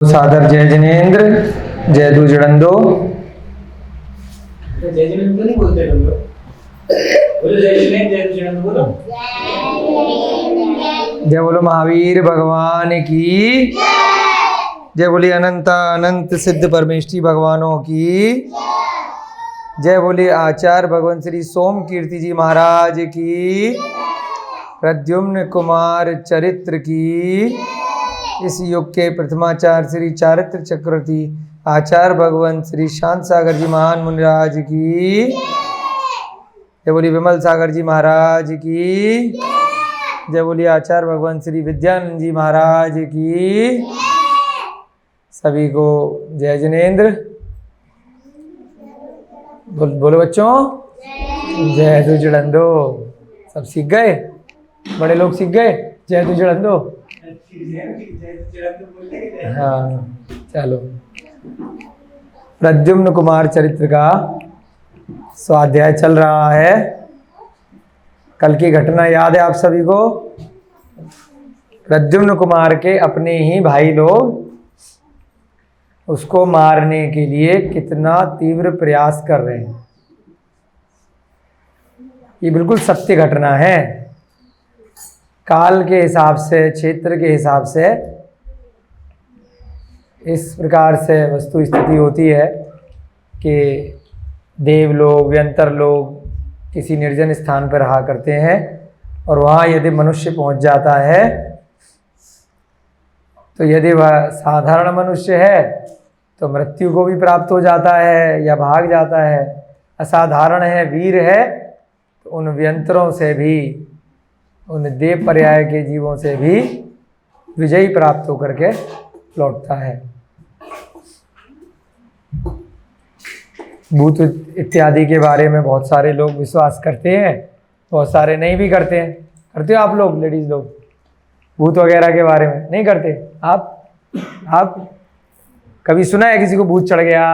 सादर जय जिनेन्द्र, जय दुजड़ंदो। जय जिनेन्द्र नहीं बोलते तुम लोग, बोलो जय जिनेन्द्र, जय दुजड़ंदो बोलो। जय बोलो महावीर भगवान की जय बोली अनंत अनंत सिद्ध परमेष्ठी भगवानों की जय बोली आचार्य भगवान श्री सोम कीर्ति जी महाराज की, प्रद्युम्न कुमार चरित्र की, इस युग के प्रथमाचार्य श्री चारित्र चक्रवर्ती आचार्य भगवान श्री शांत सागर जी महान मुनिराज की जय बोली, विमल सागर जी महाराज की जय बोली, आचार्य भगवान श्री विद्यानंद जी महाराज की। सभी को जय जिनेन्द्र। बोलो बच्चों, जय दुजड़ंदो। सब सीख गए, बड़े लोग सीख गए जय दुजड़ंदो। हाँ चलो, प्रद्युम्न कुमार चरित्र का स्वाध्याय चल रहा है। कल की घटना याद है आप सभी को? प्रद्युम्न कुमार के अपने ही भाई लोग उसको मारने के लिए कितना तीव्र प्रयास कर रहे हैं। ये बिल्कुल सत्य घटना है। काल के हिसाब से, क्षेत्र के हिसाब से इस प्रकार से वस्तु स्थिति होती है कि देव लोग, व्यंतर लोग किसी निर्जन स्थान पर रहा करते हैं और वहाँ यदि मनुष्य पहुँच जाता है तो यदि वह साधारण मनुष्य है तो मृत्यु को भी प्राप्त हो जाता है या भाग जाता है। असाधारण है, वीर है, तो उन व्यंतरों से भी, उन देव पर्याय के जीवों से भी विजयी प्राप्त होकर के लौटता है। भूत इत्यादि के बारे में बहुत सारे लोग विश्वास करते हैं, बहुत सारे नहीं भी करते हैं। करते हो आप लोग, लेडीज लोग, भूत वगैरह के बारे में? नहीं करते आप कभी सुना है किसी को भूत चढ़ गया,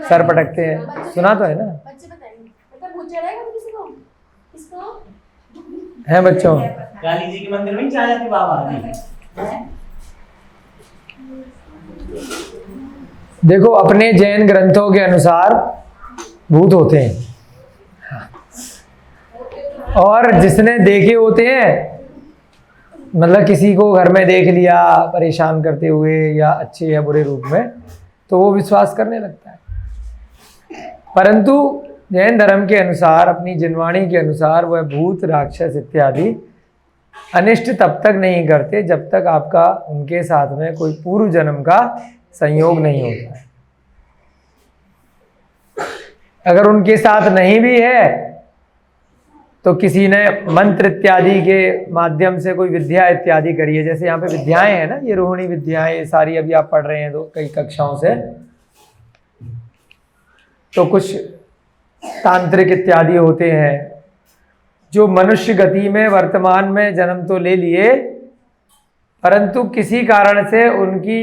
सर पटकते हैं? सुना तो है ना? है बच्चों? काली जी के मंदिर में चला जाती बाबा। देखो, अपने जैन ग्रंथों के अनुसार भूत होते हैं और जिसने देखे होते हैं, मतलब किसी को घर में देख लिया परेशान करते हुए या अच्छे या बुरे रूप में, तो वो विश्वास करने लगता है। परंतु जैन धर्म के अनुसार, अपनी जिनवाणी के अनुसार, वह भूत, राक्षस इत्यादि अनिष्ट तब तक नहीं करते जब तक आपका उनके साथ में कोई पूर्व जन्म का संयोग नहीं होता है। अगर उनके साथ नहीं भी है तो किसी ने मंत्र इत्यादि के माध्यम से कोई विद्या इत्यादि करी है। जैसे यहाँ पे विद्याएं हैं ना, ये रोहिणी विद्याएं, ये सारी अभी आप पढ़ रहे हैं तो कई कक्षाओं से, तो कुछ तांत्रिक इत्यादि होते हैं जो मनुष्य गति में वर्तमान में जन्म तो ले लिए, परंतु किसी कारण से उनकी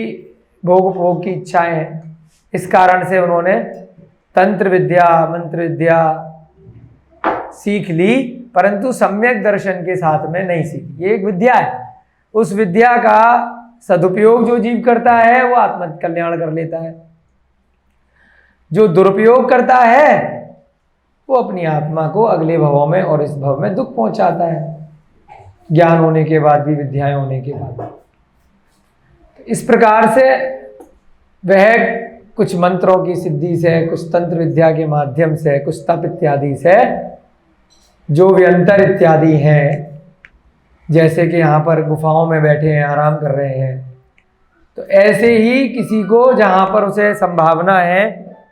भोग की इच्छाएं हैं, इस कारण से उन्होंने तंत्र विद्या, मंत्र विद्या सीख ली, परंतु सम्यक दर्शन के साथ में नहीं सीखी। ये एक विद्या है। उस विद्या का सदुपयोग जो जीव करता है वो आत्म कल्याण कर लेता है। जो दुरुपयोग करता है वो अपनी आत्मा को अगले भवों में और इस भव में दुख पहुंचाता है, ज्ञान होने के बाद भी, विद्याएं होने के बाद। इस प्रकार से वह कुछ मंत्रों की सिद्धि से, कुछ तंत्र विद्या के माध्यम से, कुछ तप इत्यादि से, जो व्यंतर इत्यादि हैं, जैसे कि यहाँ पर गुफाओं में बैठे हैं, आराम कर रहे हैं, तो ऐसे ही किसी को जहाँ पर उसे संभावना है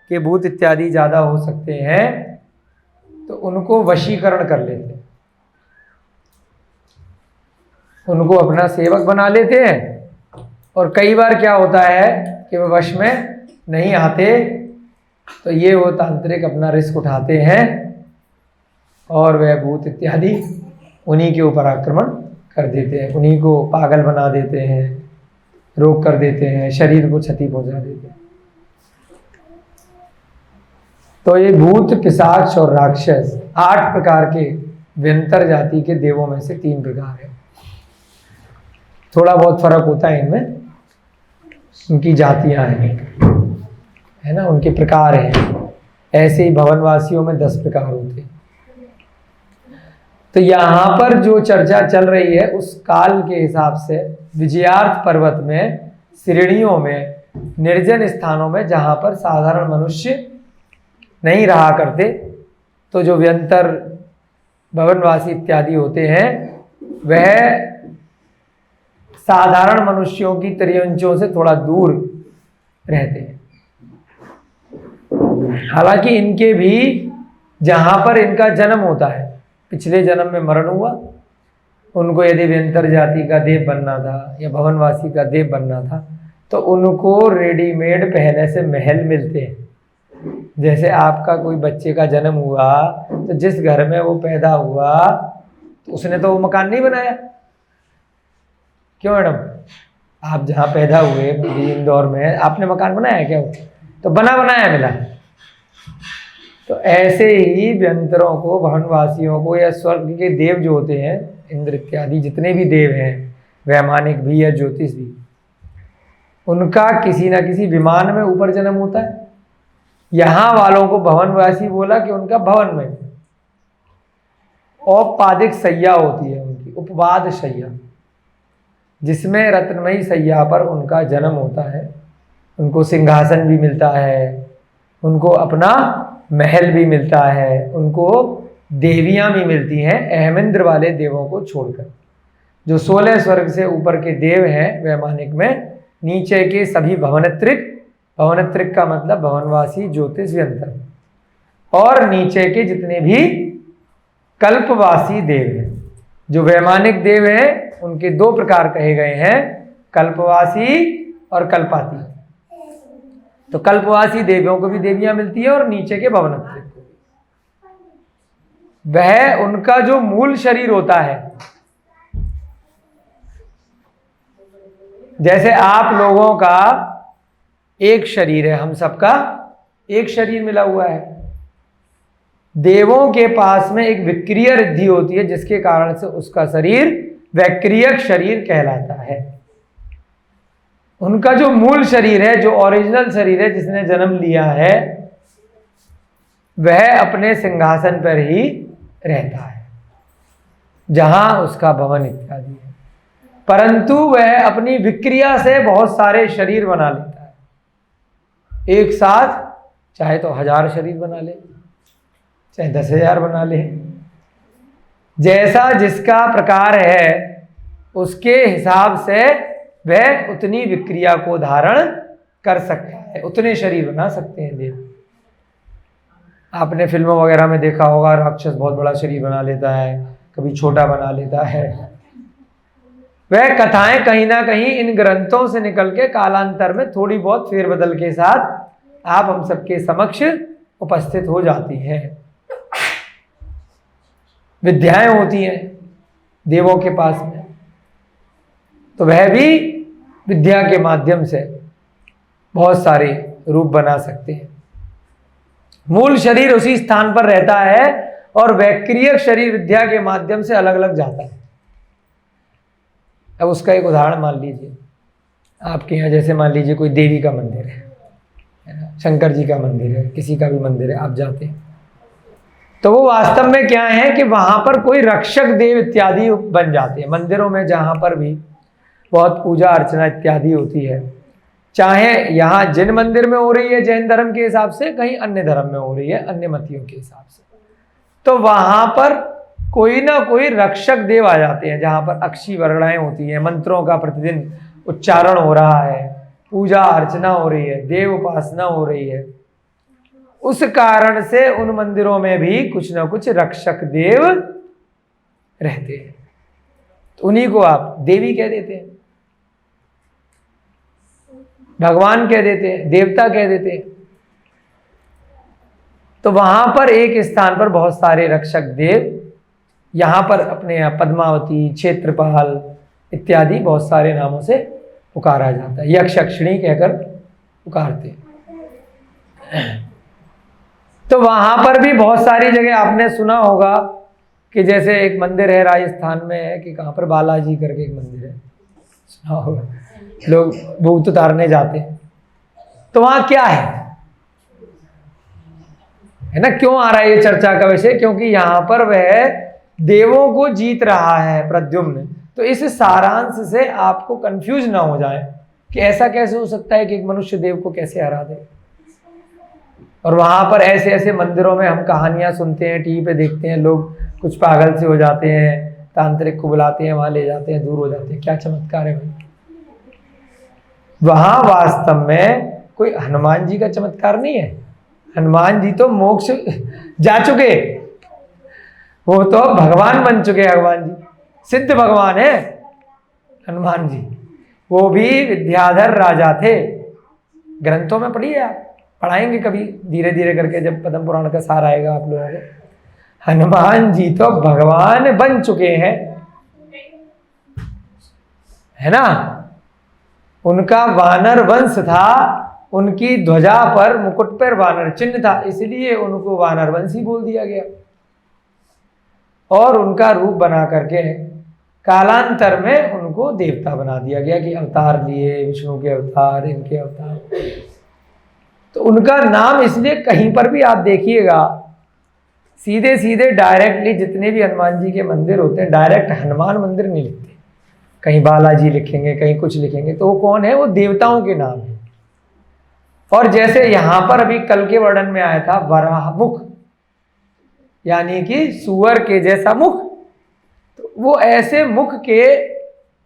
कि भूत इत्यादि ज़्यादा हो सकते हैं, तो उनको वशीकरण कर लेते हैं, उनको अपना सेवक बना लेते हैं। और कई बार क्या होता है कि वह वश में नहीं आते, तो ये वो तांत्रिक अपना रिस्क उठाते हैं और वह भूत इत्यादि उन्हीं के ऊपर आक्रमण कर देते हैं, उन्हीं को पागल बना देते हैं, रोग कर देते हैं, शरीर को क्षति पहुंचा देते हैं। तो ये भूत, पिशाच और राक्षस 8 प्रकार के व्यंतर जाति के देवों में से 3 प्रकार है। थोड़ा बहुत फर्क होता है इनमें। उनकी जातियां हैं, है ना, उनके प्रकार हैं। ऐसे ही भवनवासियों में 10 प्रकार होते हैं। तो यहाँ पर जो चर्चा चल रही है उस काल के हिसाब से विजयार्थ पर्वत में, श्रेणियों में, निर्जन स्थानों में जहाँ पर साधारण मनुष्य नहीं रहा करते, तो जो व्यंतर, भवनवासी इत्यादि होते हैं वह साधारण मनुष्यों की त्रियंचों से थोड़ा दूर रहते हैं। हालांकि इनके भी जहाँ पर इनका जन्म होता है, पिछले जन्म में मरण हुआ, उनको यदि व्यंतर जाति का देव बनना था या भवनवासी का देव बनना था, तो उनको रेडीमेड पहले से महल मिलते हैं। जैसे आपका कोई बच्चे का जन्म हुआ तो जिस घर में वो पैदा हुआ तो उसने तो वो मकान नहीं बनाया, क्यों मैडम? आप जहाँ पैदा हुए इंदौर में, आपने मकान बनाया क्या? तो बना बनाया मिला। तो ऐसे ही व्यंतरों को, भवनवासियों को, या स्वर्ग के देव जो होते हैं, इंद्र इत्यादि जितने भी देव हैं, वैमानिक भी या ज्योतिष भी, उनका किसी ना किसी विमान में ऊपर जन्म होता है। यहाँ वालों को भवनवासी बोला कि उनका भवन में औपपादिक शैया होती है, उनकी उपवाद शैया, जिसमें रत्नमयी शैया पर उनका जन्म होता है। उनको सिंहासन भी मिलता है, उनको अपना महल भी मिलता है, उनको देवियां भी मिलती हैं, अहमिंद्र वाले देवों को छोड़कर। जो 16 स्वर्ग से ऊपर के देव हैं वैमानिक में, नीचे के सभी भवनत्रिक, भवनत्रिक का मतलब भवनवासी, ज्योतिष, व्यंतर, और नीचे के जितने भी कल्पवासी देव हैं। जो वैमानिक देव हैं उनके 2 प्रकार कहे गए हैं, कल्पवासी और कल्पाती। तो कल्पवासी देवियों को भी देवियां मिलती है और नीचे के भवनत्रिक को। वह उनका जो मूल शरीर होता है, जैसे आप लोगों का एक शरीर है, हम सबका एक शरीर मिला हुआ है। देवों के पास में एक विक्रिय रिद्धि होती है, जिसके कारण से उसका शरीर वैक्रियक शरीर कहलाता है। उनका जो मूल शरीर है, जो ओरिजिनल शरीर है, जिसने जन्म लिया है, वह अपने सिंहासन पर ही रहता है, जहां उसका भवन इत्यादि है। परंतु वह अपनी विक्रिया से बहुत सारे शरीर बना लेता है एक साथ, चाहे तो 1000 शरीर बना ले, चाहे 10,000 बना ले। जैसा जिसका प्रकार है उसके हिसाब से वह उतनी विक्रिया को धारण कर सकता है, उतने शरीर बना सकते हैं देव। आपने फिल्मों वगैरह में देखा होगा, राक्षस बहुत बड़ा शरीर बना लेता है, कभी छोटा बना लेता है। वह कथाएं कहीं ना कहीं इन ग्रंथों से निकल के कालांतर में थोड़ी बहुत फेरबदल के साथ आप हम सबके समक्ष उपस्थित हो जाती हैं। विद्याएं होती हैं देवों के पास में, तो वह भी विद्या के माध्यम से बहुत सारे रूप बना सकते हैं। मूल शरीर उसी स्थान पर रहता है और वैक्रियक शरीर विद्या के माध्यम से अलग अलग जाता है। अब उसका एक उदाहरण मान लीजिए, आपके यहाँ जैसे मान लीजिए कोई देवी का मंदिर है ना, शंकर जी का मंदिर है, किसी का भी मंदिर है, आप जाते हैं तो वो वास्तव में क्या है कि वहां पर कोई रक्षक देव इत्यादि बन जाते हैं। मंदिरों में जहां पर भी बहुत पूजा अर्चना इत्यादि होती है, चाहे यहाँ जिन मंदिर में हो रही है जैन धर्म के हिसाब से, कहीं अन्य धर्म में हो रही है अन्य मतियों के हिसाब से, तो वहां पर कोई ना कोई रक्षक देव आ जाते हैं। जहां पर अक्षी वर्णाएं होती हैं, मंत्रों का प्रतिदिन उच्चारण हो रहा है, पूजा अर्चना हो रही है, देव उपासना हो रही है, उस कारण से उन मंदिरों में भी कुछ ना कुछ रक्षक देव रहते हैं। तो उन्हीं को आप देवी कह देते हैं, भगवान कह देते हैं, देवता कह देते हैं। तो वहां पर एक स्थान पर बहुत सारे रक्षक देव, यहां पर अपने यहाँ पद्मावती, क्षेत्रपाल इत्यादि बहुत सारे नामों से पुकारा जाता है, यक्ष यक्षिणी कहकर पुकारते हैं। तो वहां पर भी बहुत सारी जगह आपने सुना होगा कि जैसे एक मंदिर है राजस्थान में है कि कहाँ पर बालाजी करके एक मंदिर है, सुना होगा। लोग भूत उतारने जाते हैं, तो वहां क्या है ना, क्यों आ रहा है ये चर्चा का विषय? क्योंकि यहां पर वह देवों को जीत रहा है प्रद्युम्न। तो इस सारांश से आपको कंफ्यूज ना हो जाए कि ऐसा कैसे हो सकता है कि एक मनुष्य देव को कैसे हरा दे। और वहां पर ऐसे ऐसे मंदिरों में हम कहानियां सुनते हैं, टीवी पे देखते हैं, लोग कुछ पागल से हो जाते हैं, तांत्रिक को बुलाते हैं, वहां ले जाते हैं, दूर हो जाते हैं। क्या चमत्कार है भाई? वहां वास्तव में कोई हनुमान जी का चमत्कार नहीं है। हनुमान जी तो मोक्ष जा चुके, वो तो भगवान बन चुके। भगवान जी सिद्ध भगवान है हनुमान जी। वो भी विद्याधर राजा थे। ग्रंथों में पढ़िए, आप पढ़ाएंगे कभी धीरे धीरे करके जब पद्म पुराण का सार आएगा आप लोगों को। हनुमान जी तो भगवान बन चुके हैं, है ना। उनका वानर वंश था, उनकी ध्वजा पर मुकुट पर वानर चिन्ह था, इसलिए उनको वानर वंशी बोल दिया गया। और उनका रूप बना करके कालांतर में उनको देवता बना दिया गया कि अवतार लिए, विष्णु के अवतार, इनके अवतार। तो उनका नाम इसलिए कहीं पर भी आप देखिएगा, सीधे सीधे डायरेक्टली जितने भी हनुमान जी के मंदिर होते हैं, डायरेक्ट हनुमान मंदिर नहीं लिखते। कहीं बालाजी लिखेंगे, कहीं कुछ लिखेंगे, तो वो कौन है? वो देवताओं के नाम है। और जैसे यहां पर अभी कल के वर्णन में आया था वराह मुख, यानी कि सुअर के जैसा मुख, तो वो ऐसे मुख के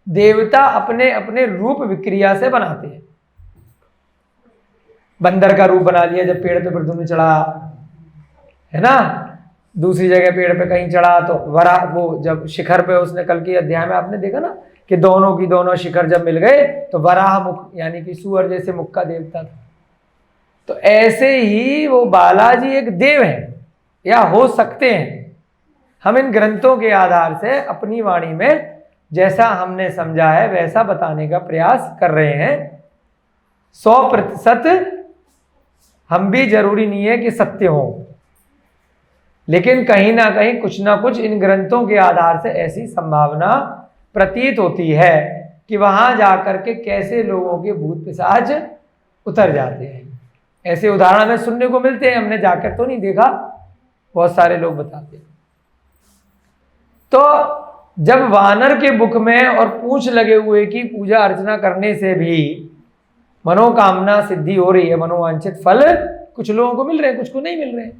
देवता अपने अपने रूप विक्रिया से बनाते हैं। बंदर का रूप बना लिया जब पेड़ पे प्रद्युम्न चढ़ा, है ना। दूसरी जगह पेड़ पे कहीं चढ़ा तो वराह, वो जब शिखर पे, उसने कल के अध्याय में आपने देखा ना कि दोनों की दोनों शिखर जब मिल गए तो वराह मुख यानी कि सुअर जैसे मुख का देवता था। तो ऐसे ही वो बालाजी एक देव है या हो सकते हैं। हम इन ग्रंथों के आधार से अपनी वाणी में जैसा हमने समझा है वैसा बताने का प्रयास कर रहे हैं। 100% हम भी जरूरी नहीं है कि सत्य हो, लेकिन कहीं ना कुछ इन ग्रंथों के आधार से ऐसी संभावना प्रतीत होती है कि वहां जाकर के कैसे लोगों के भूत पिशाच उतर जाते हैं। ऐसे उदाहरण हमें सुनने को मिलते हैं, हमने जाकर तो नहीं देखा, बहुत सारे लोग बताते हैं। तो जब वानर के मुख में और पूंछ लगे हुए की पूजा अर्चना करने से भी मनोकामना सिद्धि हो रही है, मनोवांछित फल कुछ लोगों को मिल रहे हैं, कुछ को नहीं मिल रहे हैं।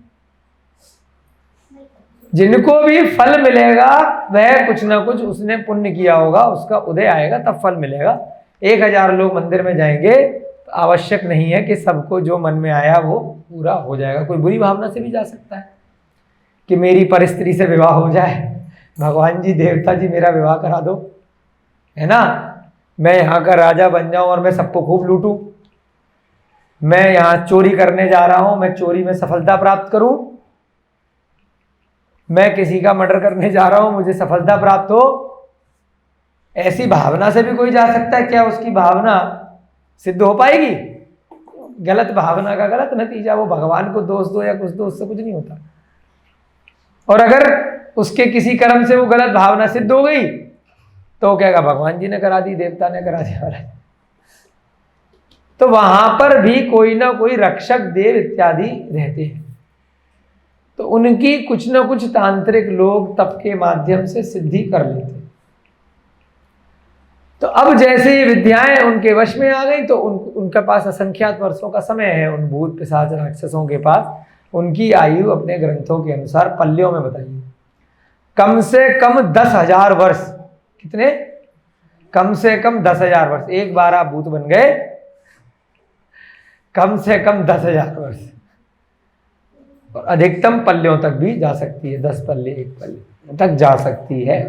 जिनको भी फल मिलेगा वह कुछ ना कुछ उसने पुण्य किया होगा, उसका उदय आएगा तब फल मिलेगा। 1000 लोग मंदिर में जाएंगे तो आवश्यक नहीं है कि सबको जो मन में आया वो पूरा हो जाएगा। कोई बुरी भावना से भी जा सकता है कि मेरी परिस्त्री से विवाह हो जाए, भगवान जी देवता जी मेरा विवाह करा दो, है ना। मैं यहाँ का राजा बन जाऊं और मैं सबको खूब लूटूं, मैं यहाँ चोरी करने जा रहा हूं, मैं चोरी में सफलता प्राप्त करूं, मैं किसी का मर्डर करने जा रहा हूं, मुझे सफलता प्राप्त हो। ऐसी भावना से भी कोई जा सकता है। क्या उसकी भावना सिद्ध हो पाएगी? गलत भावना का गलत नतीजा, वो भगवान को दोष दो या कुछ दो, उससे कुछ नहीं होता। और अगर उसके किसी कर्म से वो गलत भावना सिद्ध हो गई तो कहेगा भगवान जी ने करा दी, देवता ने करा दिया वाला। तो वहां पर भी कोई ना कोई रक्षक देव इत्यादि रहते हैं, तो उनकी कुछ ना कुछ तांत्रिक लोग तप के माध्यम से सिद्धि कर लेते हैं। तो अब जैसे ये विद्याएं उनके वश में आ गई तो उनके पास असंख्यात वर्षों का समय है, उन भूत पिशाच राक्षसों के पास। उनकी आयु अपने ग्रंथों के अनुसार पल्लियों में बताइए, कम से कम 10,000 वर्ष। कितने? कम से कम 10,000 वर्ष। एक बार आप भूत बन गए, कम से कम 10,000 वर्ष, और अधिकतम पल्लियों तक भी जा सकती है। 10 पल्ले, 1 पल्ले तक जा सकती है।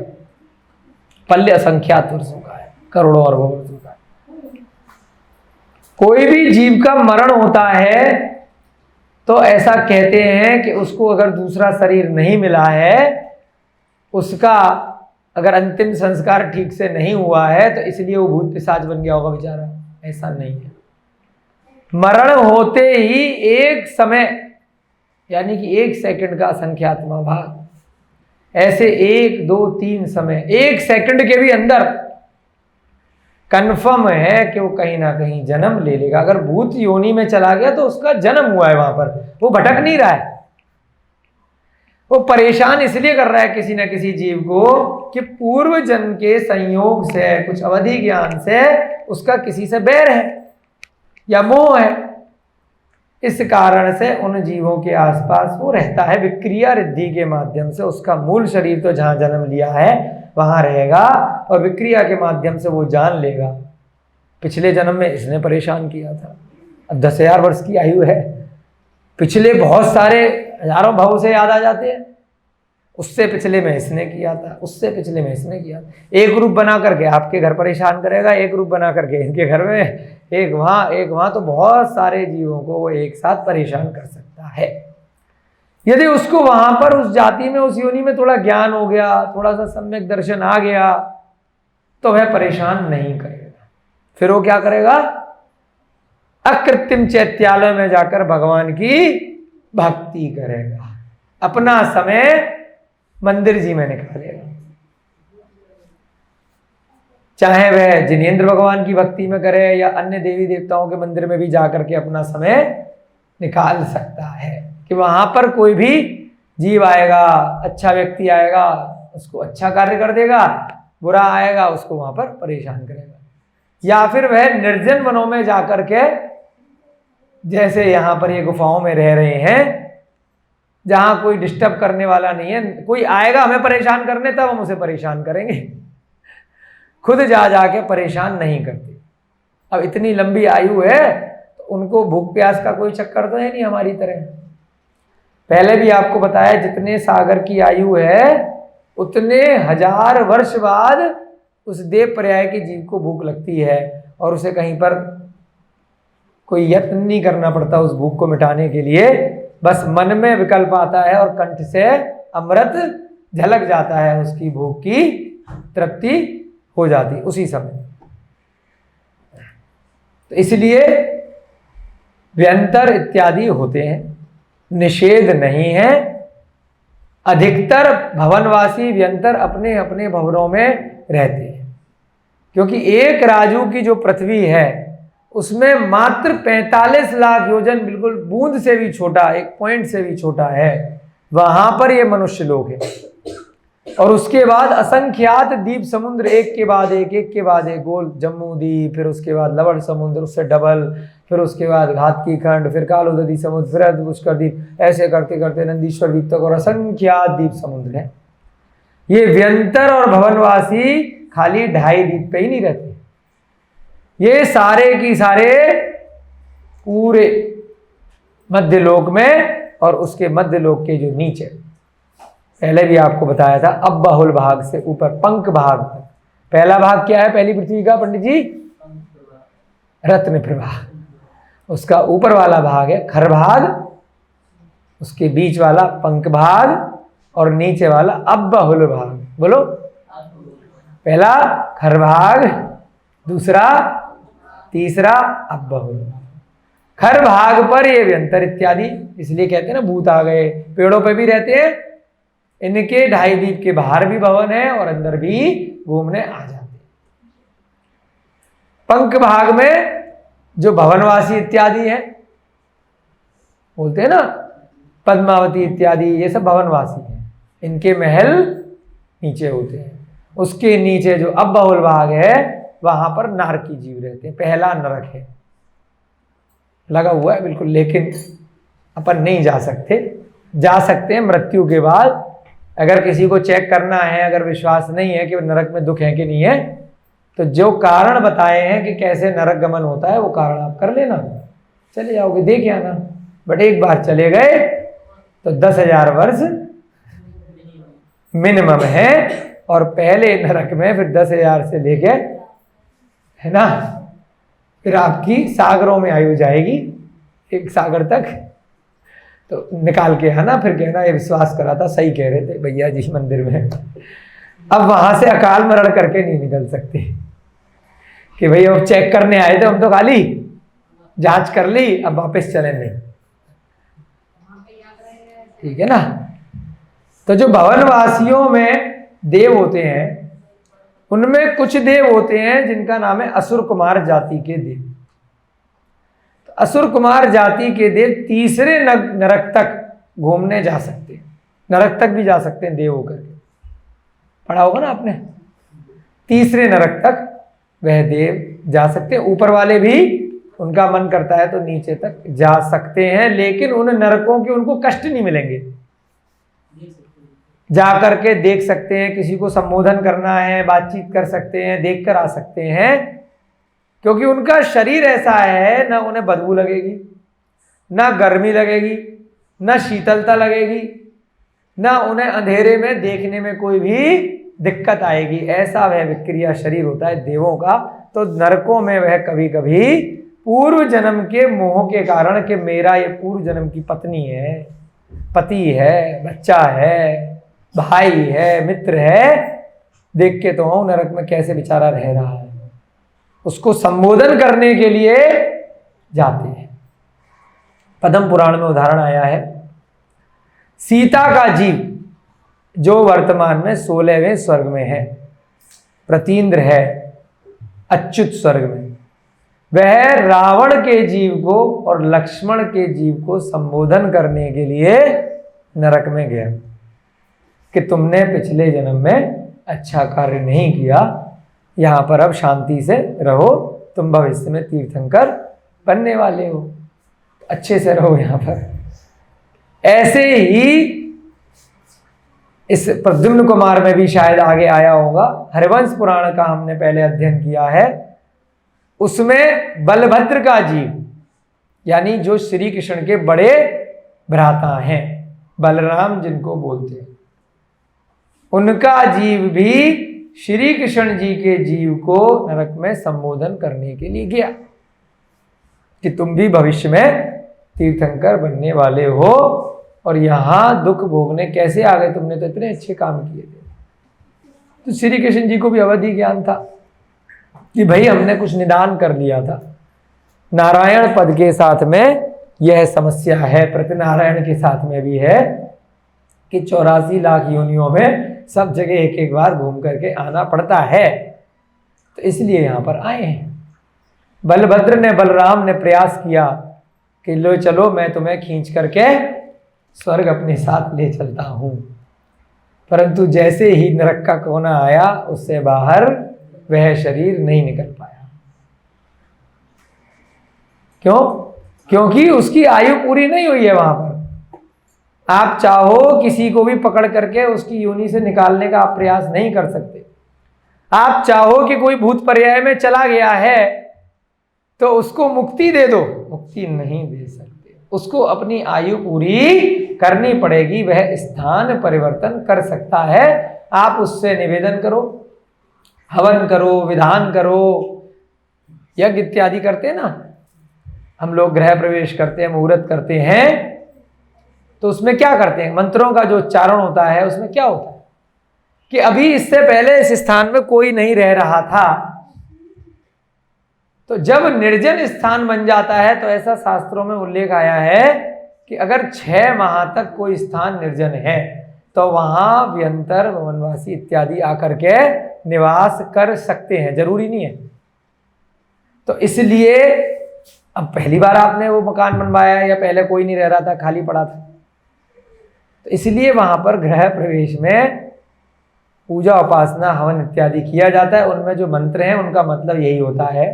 पल्ले असंख्यात वर्षों का है, करोड़ों अरबों वर्षों का है। कोई भी जीव का मरण होता है तो ऐसा कहते हैं कि उसको अगर दूसरा शरीर नहीं मिला है, उसका अगर अंतिम संस्कार ठीक से नहीं हुआ है तो इसलिए वो भूत पिशाच बन गया होगा बेचारा। ऐसा नहीं है। मरण होते ही एक समय यानी कि 1 सेकंड का असंख्यात्मा भाग, ऐसे 1, 2, 3 समय, 1 सेकंड के भी अंदर कन्फर्म है कि वो कहीं ना कहीं जन्म ले लेगा। अगर भूत योनि में चला गया तो उसका जन्म हुआ है वहां पर, वो भटक नहीं रहा है। वो परेशान इसलिए कर रहा है किसी न किसी जीव को कि पूर्व जन्म के संयोग से, कुछ अवधि ज्ञान से उसका किसी से बैर है या मोह है। इस कारण से उन जीवों के आसपास वो रहता है, विक्रिया रिद्धि के माध्यम से। उसका मूल शरीर तो जहां जन्म लिया है वहां रहेगा और विक्रिया के माध्यम से वो जान लेगा पिछले जन्म में इसने परेशान किया था। अब 10,000 वर्ष की आयु है, पिछले बहुत सारे हजारों भाव से याद आ जाते हैं। उससे पिछले में इसने किया था, उससे पिछले में इसने किया था। एक रूप बना करके आपके घर परेशान करेगा, एक रूप बना करके इनके घर में, एक वहां, तो बहुत सारे जीवों को वो एक साथ परेशान कर सकता है। यदि उसको वहां पर उस जाति में, उस योनि में थोड़ा ज्ञान हो गया, थोड़ा सा सम्यक दर्शन आ गया, तो वह परेशान नहीं करेगा। फिर वो क्या करेगा? अकृत्रिम चैत्यालय में जाकर भगवान की भक्ति करेगा, अपना समय मंदिर जी में निकालेगा। चाहे वह जिनेंद्र भगवान की भक्ति में करे या अन्य देवी देवताओं के मंदिर में भी जाकर के अपना समय निकाल सकता है कि वहां पर कोई भी जीव आएगा, अच्छा व्यक्ति आएगा, उसको अच्छा कार्य कर देगा, बुरा आएगा उसको वहां पर परेशान करेगा। या फिर वह निर्जन वनों में जाकर के, जैसे यहां पर ये गुफाओं में रह रहे हैं, जहां कोई डिस्टर्ब करने वाला नहीं है, कोई आएगा हमें परेशान करने तब हम उसे परेशान करेंगे, खुद जा जाके परेशान नहीं करते। अब इतनी लंबी आयु है तो उनको भूख प्यास का कोई चक्कर तो है नहीं हमारी तरह। पहले भी आपको बताया, जितने सागर की आयु है उतने 1000 वर्ष बाद उस देव पर्याय के जीव को भूख लगती है और उसे कहीं पर कोई यत्न नहीं करना पड़ता उस भूख को मिटाने के लिए। बस मन में विकल्प आता है और कंठ से अमृत झलक जाता है, उसकी भूख की तृप्ति हो जाती उसी समय। तो इसलिए व्यंतर इत्यादि होते हैं, निषेध नहीं है। अधिकतर भवनवासी व्यंतर अपने अपने भवनों में रहते हैं, क्योंकि एक राजू की जो पृथ्वी है उसमें मात्र 45 लाख योजन, बिल्कुल बूंद से भी छोटा, एक पॉइंट से भी छोटा है, वहां पर ये मनुष्य लोग हैं। और उसके बाद असंख्यात द्वीप समुद्र, एक के बाद एक, एक के बाद एक, गोल जम्मू द्वीप, फिर उसके बाद लवण समुद्र, उससे डबल, फिर उसके बाद घातकी खंड, फिर कालोदधी समुद्र, फिर पुष्कर द्वीप, ऐसे करते करते नंदीश्वर द्वीप तक और असंख्यात द्वीप समुद्र है। ये व्यंतर और भवनवासी खाली 2.5 द्वीप पे ही नहीं रहते, ये सारे की सारे पूरे मध्य लोक में और उसके मध्य लोक के जो नीचे, पहले भी आपको बताया था, अब बहुल भाग से ऊपर पंख भाग तक। पहला भाग क्या है पहली पृथ्वी का पंडित जी? रत्न प्रवाह। उसका ऊपर वाला भाग है खर भाग, उसके बीच वाला पंख भाग और नीचे वाला अब बहुल भाग। बोलो, पहला खर भाग, दूसरा, तीसरा अब बहुल। खर भाग पर ये व्यंतर इत्यादि, इसलिए कहते हैं ना भूत आ गए, पेड़ों पे भी रहते हैं, इनके 2.5 द्वीप के बाहर भी भवन है और अंदर भी घूमने आ जाते हैं। पंख भाग में जो भवनवासी इत्यादि है, बोलते हैं ना पद्मावती इत्यादि, ये सब भवनवासी हैं, इनके महल नीचे होते हैं। उसके नीचे जो अब बहुल भाग है वहां पर नारकी जीव रहते हैं, पहला नरक है, लगा हुआ है बिल्कुल, लेकिन अपन नहीं जा सकते। जा सकते हैं मृत्यु के बाद, अगर किसी को चेक करना है, अगर विश्वास नहीं है कि नरक में दुख है कि नहीं है, तो जो कारण बताए हैं कि कैसे नरक गमन होता है वो कारण आप कर लेना, चले जाओगे, देख आना। बट एक बार चले गए तो 10,000 वर्ष मिनिमम है, और पहले नरक में फिर 10,000 से लेके, है ना, फिर आपकी सागरों में आयु जाएगी, एक सागर तक। तो निकाल के आना, फिर कहना ये विश्वास करा था, सही कह रहे थे भैया जी मंदिर में। अब वहां से अकाल मरण करके नहीं निकल सकते कि भैया अब चेक करने आए थे हम, तो खाली जांच कर ली, अब वापस चले नहीं, ठीक है ना। तो जो भवनवासियों में देव होते हैं उनमें कुछ देव होते हैं जिनका नाम है असुर कुमार जाति के देव। तो असुर कुमार जाति के देव तीसरे नरक तक घूमने जा सकते हैं, नरक तक भी जा सकते हैं देव होकर के। पढ़ा होगा ना आपने, तीसरे नरक तक वह देव जा सकते हैं। ऊपर वाले भी उनका मन करता है तो नीचे तक जा सकते हैं, लेकिन उन नरकों के उनको कष्ट नहीं मिलेंगे। जा करके देख सकते हैं, किसी को संबोधन करना है, बातचीत कर सकते हैं, देख कर आ सकते हैं, क्योंकि उनका शरीर ऐसा है, ना उन्हें बदबू लगेगी, ना गर्मी लगेगी, ना शीतलता लगेगी, ना उन्हें अंधेरे में देखने में कोई भी दिक्कत आएगी। ऐसा वह विक्रिया शरीर होता है देवों का। तो नरकों में वह कभी कभी पूर्व जन्म के मोह के कारण कि मेरा ये पूर्व जन्म की पत्नी है, पति है, बच्चा है, भाई है, मित्र है, देख के तो हूं नरक में कैसे बेचारा रह रहा है, उसको संबोधन करने के लिए जाते हैं। पद्म पुराण में उदाहरण आया है, सीता का जीव जो वर्तमान में 16वें स्वर्ग में है, प्रतीन्द्र है, अच्युत स्वर्ग में, वह रावण के जीव को और लक्ष्मण के जीव को संबोधन करने के लिए नरक में गया कि तुमने पिछले जन्म में अच्छा कार्य नहीं किया, यहाँ पर अब शांति से रहो, तुम भविष्य में तीर्थंकर बनने वाले हो, अच्छे से रहो यहाँ पर। ऐसे ही इस प्रद्युम्न कुमार में भी शायद आगे आया होगा, हरिवंश पुराण का हमने पहले अध्ययन किया है, उसमें बलभद्र का जीव यानी जो श्री कृष्ण के बड़े भ्राता हैं, बलराम जिनको बोलते हैं, उनका जीव भी श्री कृष्ण जी के जीव को नरक में संबोधन करने के लिए गया कि तुम भी भविष्य में तीर्थंकर बनने वाले हो और यहां दुख भोगने कैसे आ गए, तुमने तो इतने अच्छे काम किए थे। तो श्री कृष्ण जी को भी अवधि ज्ञान था कि भाई हमने कुछ निदान कर लिया था, नारायण पद के साथ में यह समस्या है, प्रतिनारायण के साथ में भी है कि 84 लाख योनियों में सब जगह एक एक बार घूम करके आना पड़ता है, तो इसलिए यहां पर आए हैं। बलभद्र ने, बलराम ने प्रयास किया कि लो चलो मैं तुम्हें खींच करके स्वर्ग अपने साथ ले चलता हूं, परंतु जैसे ही नरक का कोना आया उससे बाहर वह शरीर नहीं निकल पाया। क्यों? क्योंकि उसकी आयु पूरी नहीं हुई है। वहां पर आप चाहो किसी को भी पकड़ करके उसकी योनि से निकालने का आप प्रयास नहीं कर सकते। आप चाहो कि कोई भूत पर्याय में चला गया है तो उसको मुक्ति दे दो, मुक्ति नहीं दे सकते, उसको अपनी आयु पूरी करनी पड़ेगी। वह स्थान परिवर्तन कर सकता है। आप उससे निवेदन करो, हवन करो, विधान करो, यज्ञ इत्यादि करते हैं ना हम लोग, गृह प्रवेश करते हैं, मुहूर्त करते हैं, तो उसमें क्या करते हैं, मंत्रों का जो उच्चारण होता है उसमें क्या होता है कि अभी इससे पहले इस स्थान में कोई नहीं रह रहा था, तो जब निर्जन स्थान बन जाता है तो ऐसा शास्त्रों में उल्लेख आया है कि अगर 6 माह तक कोई स्थान निर्जन है तो वहां व्यंतर, वनवासी इत्यादि आकर के निवास कर सकते हैं, जरूरी नहीं है। तो इसलिए अब पहली बार आपने वो मकान बनवाया या पहले कोई नहीं रह रहा था, खाली पड़ा था, तो इसलिए वहां पर गृह प्रवेश में पूजा, उपासना, हवन इत्यादि किया जाता है। उनमें जो मंत्र हैं उनका मतलब यही होता है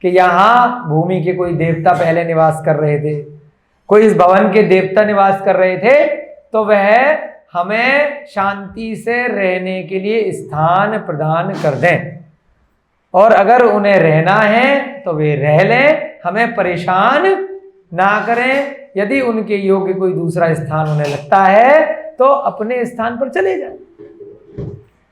कि यहाँ भूमि के कोई देवता पहले निवास कर रहे थे, कोई इस भवन के देवता निवास कर रहे थे, तो वह हमें शांति से रहने के लिए स्थान प्रदान कर दें, और अगर उन्हें रहना है तो वे रह लें, हमें परेशान ना करें। यदि उनके योग्य कोई दूसरा स्थान उन्हें लगता है तो अपने स्थान पर चले जाएं।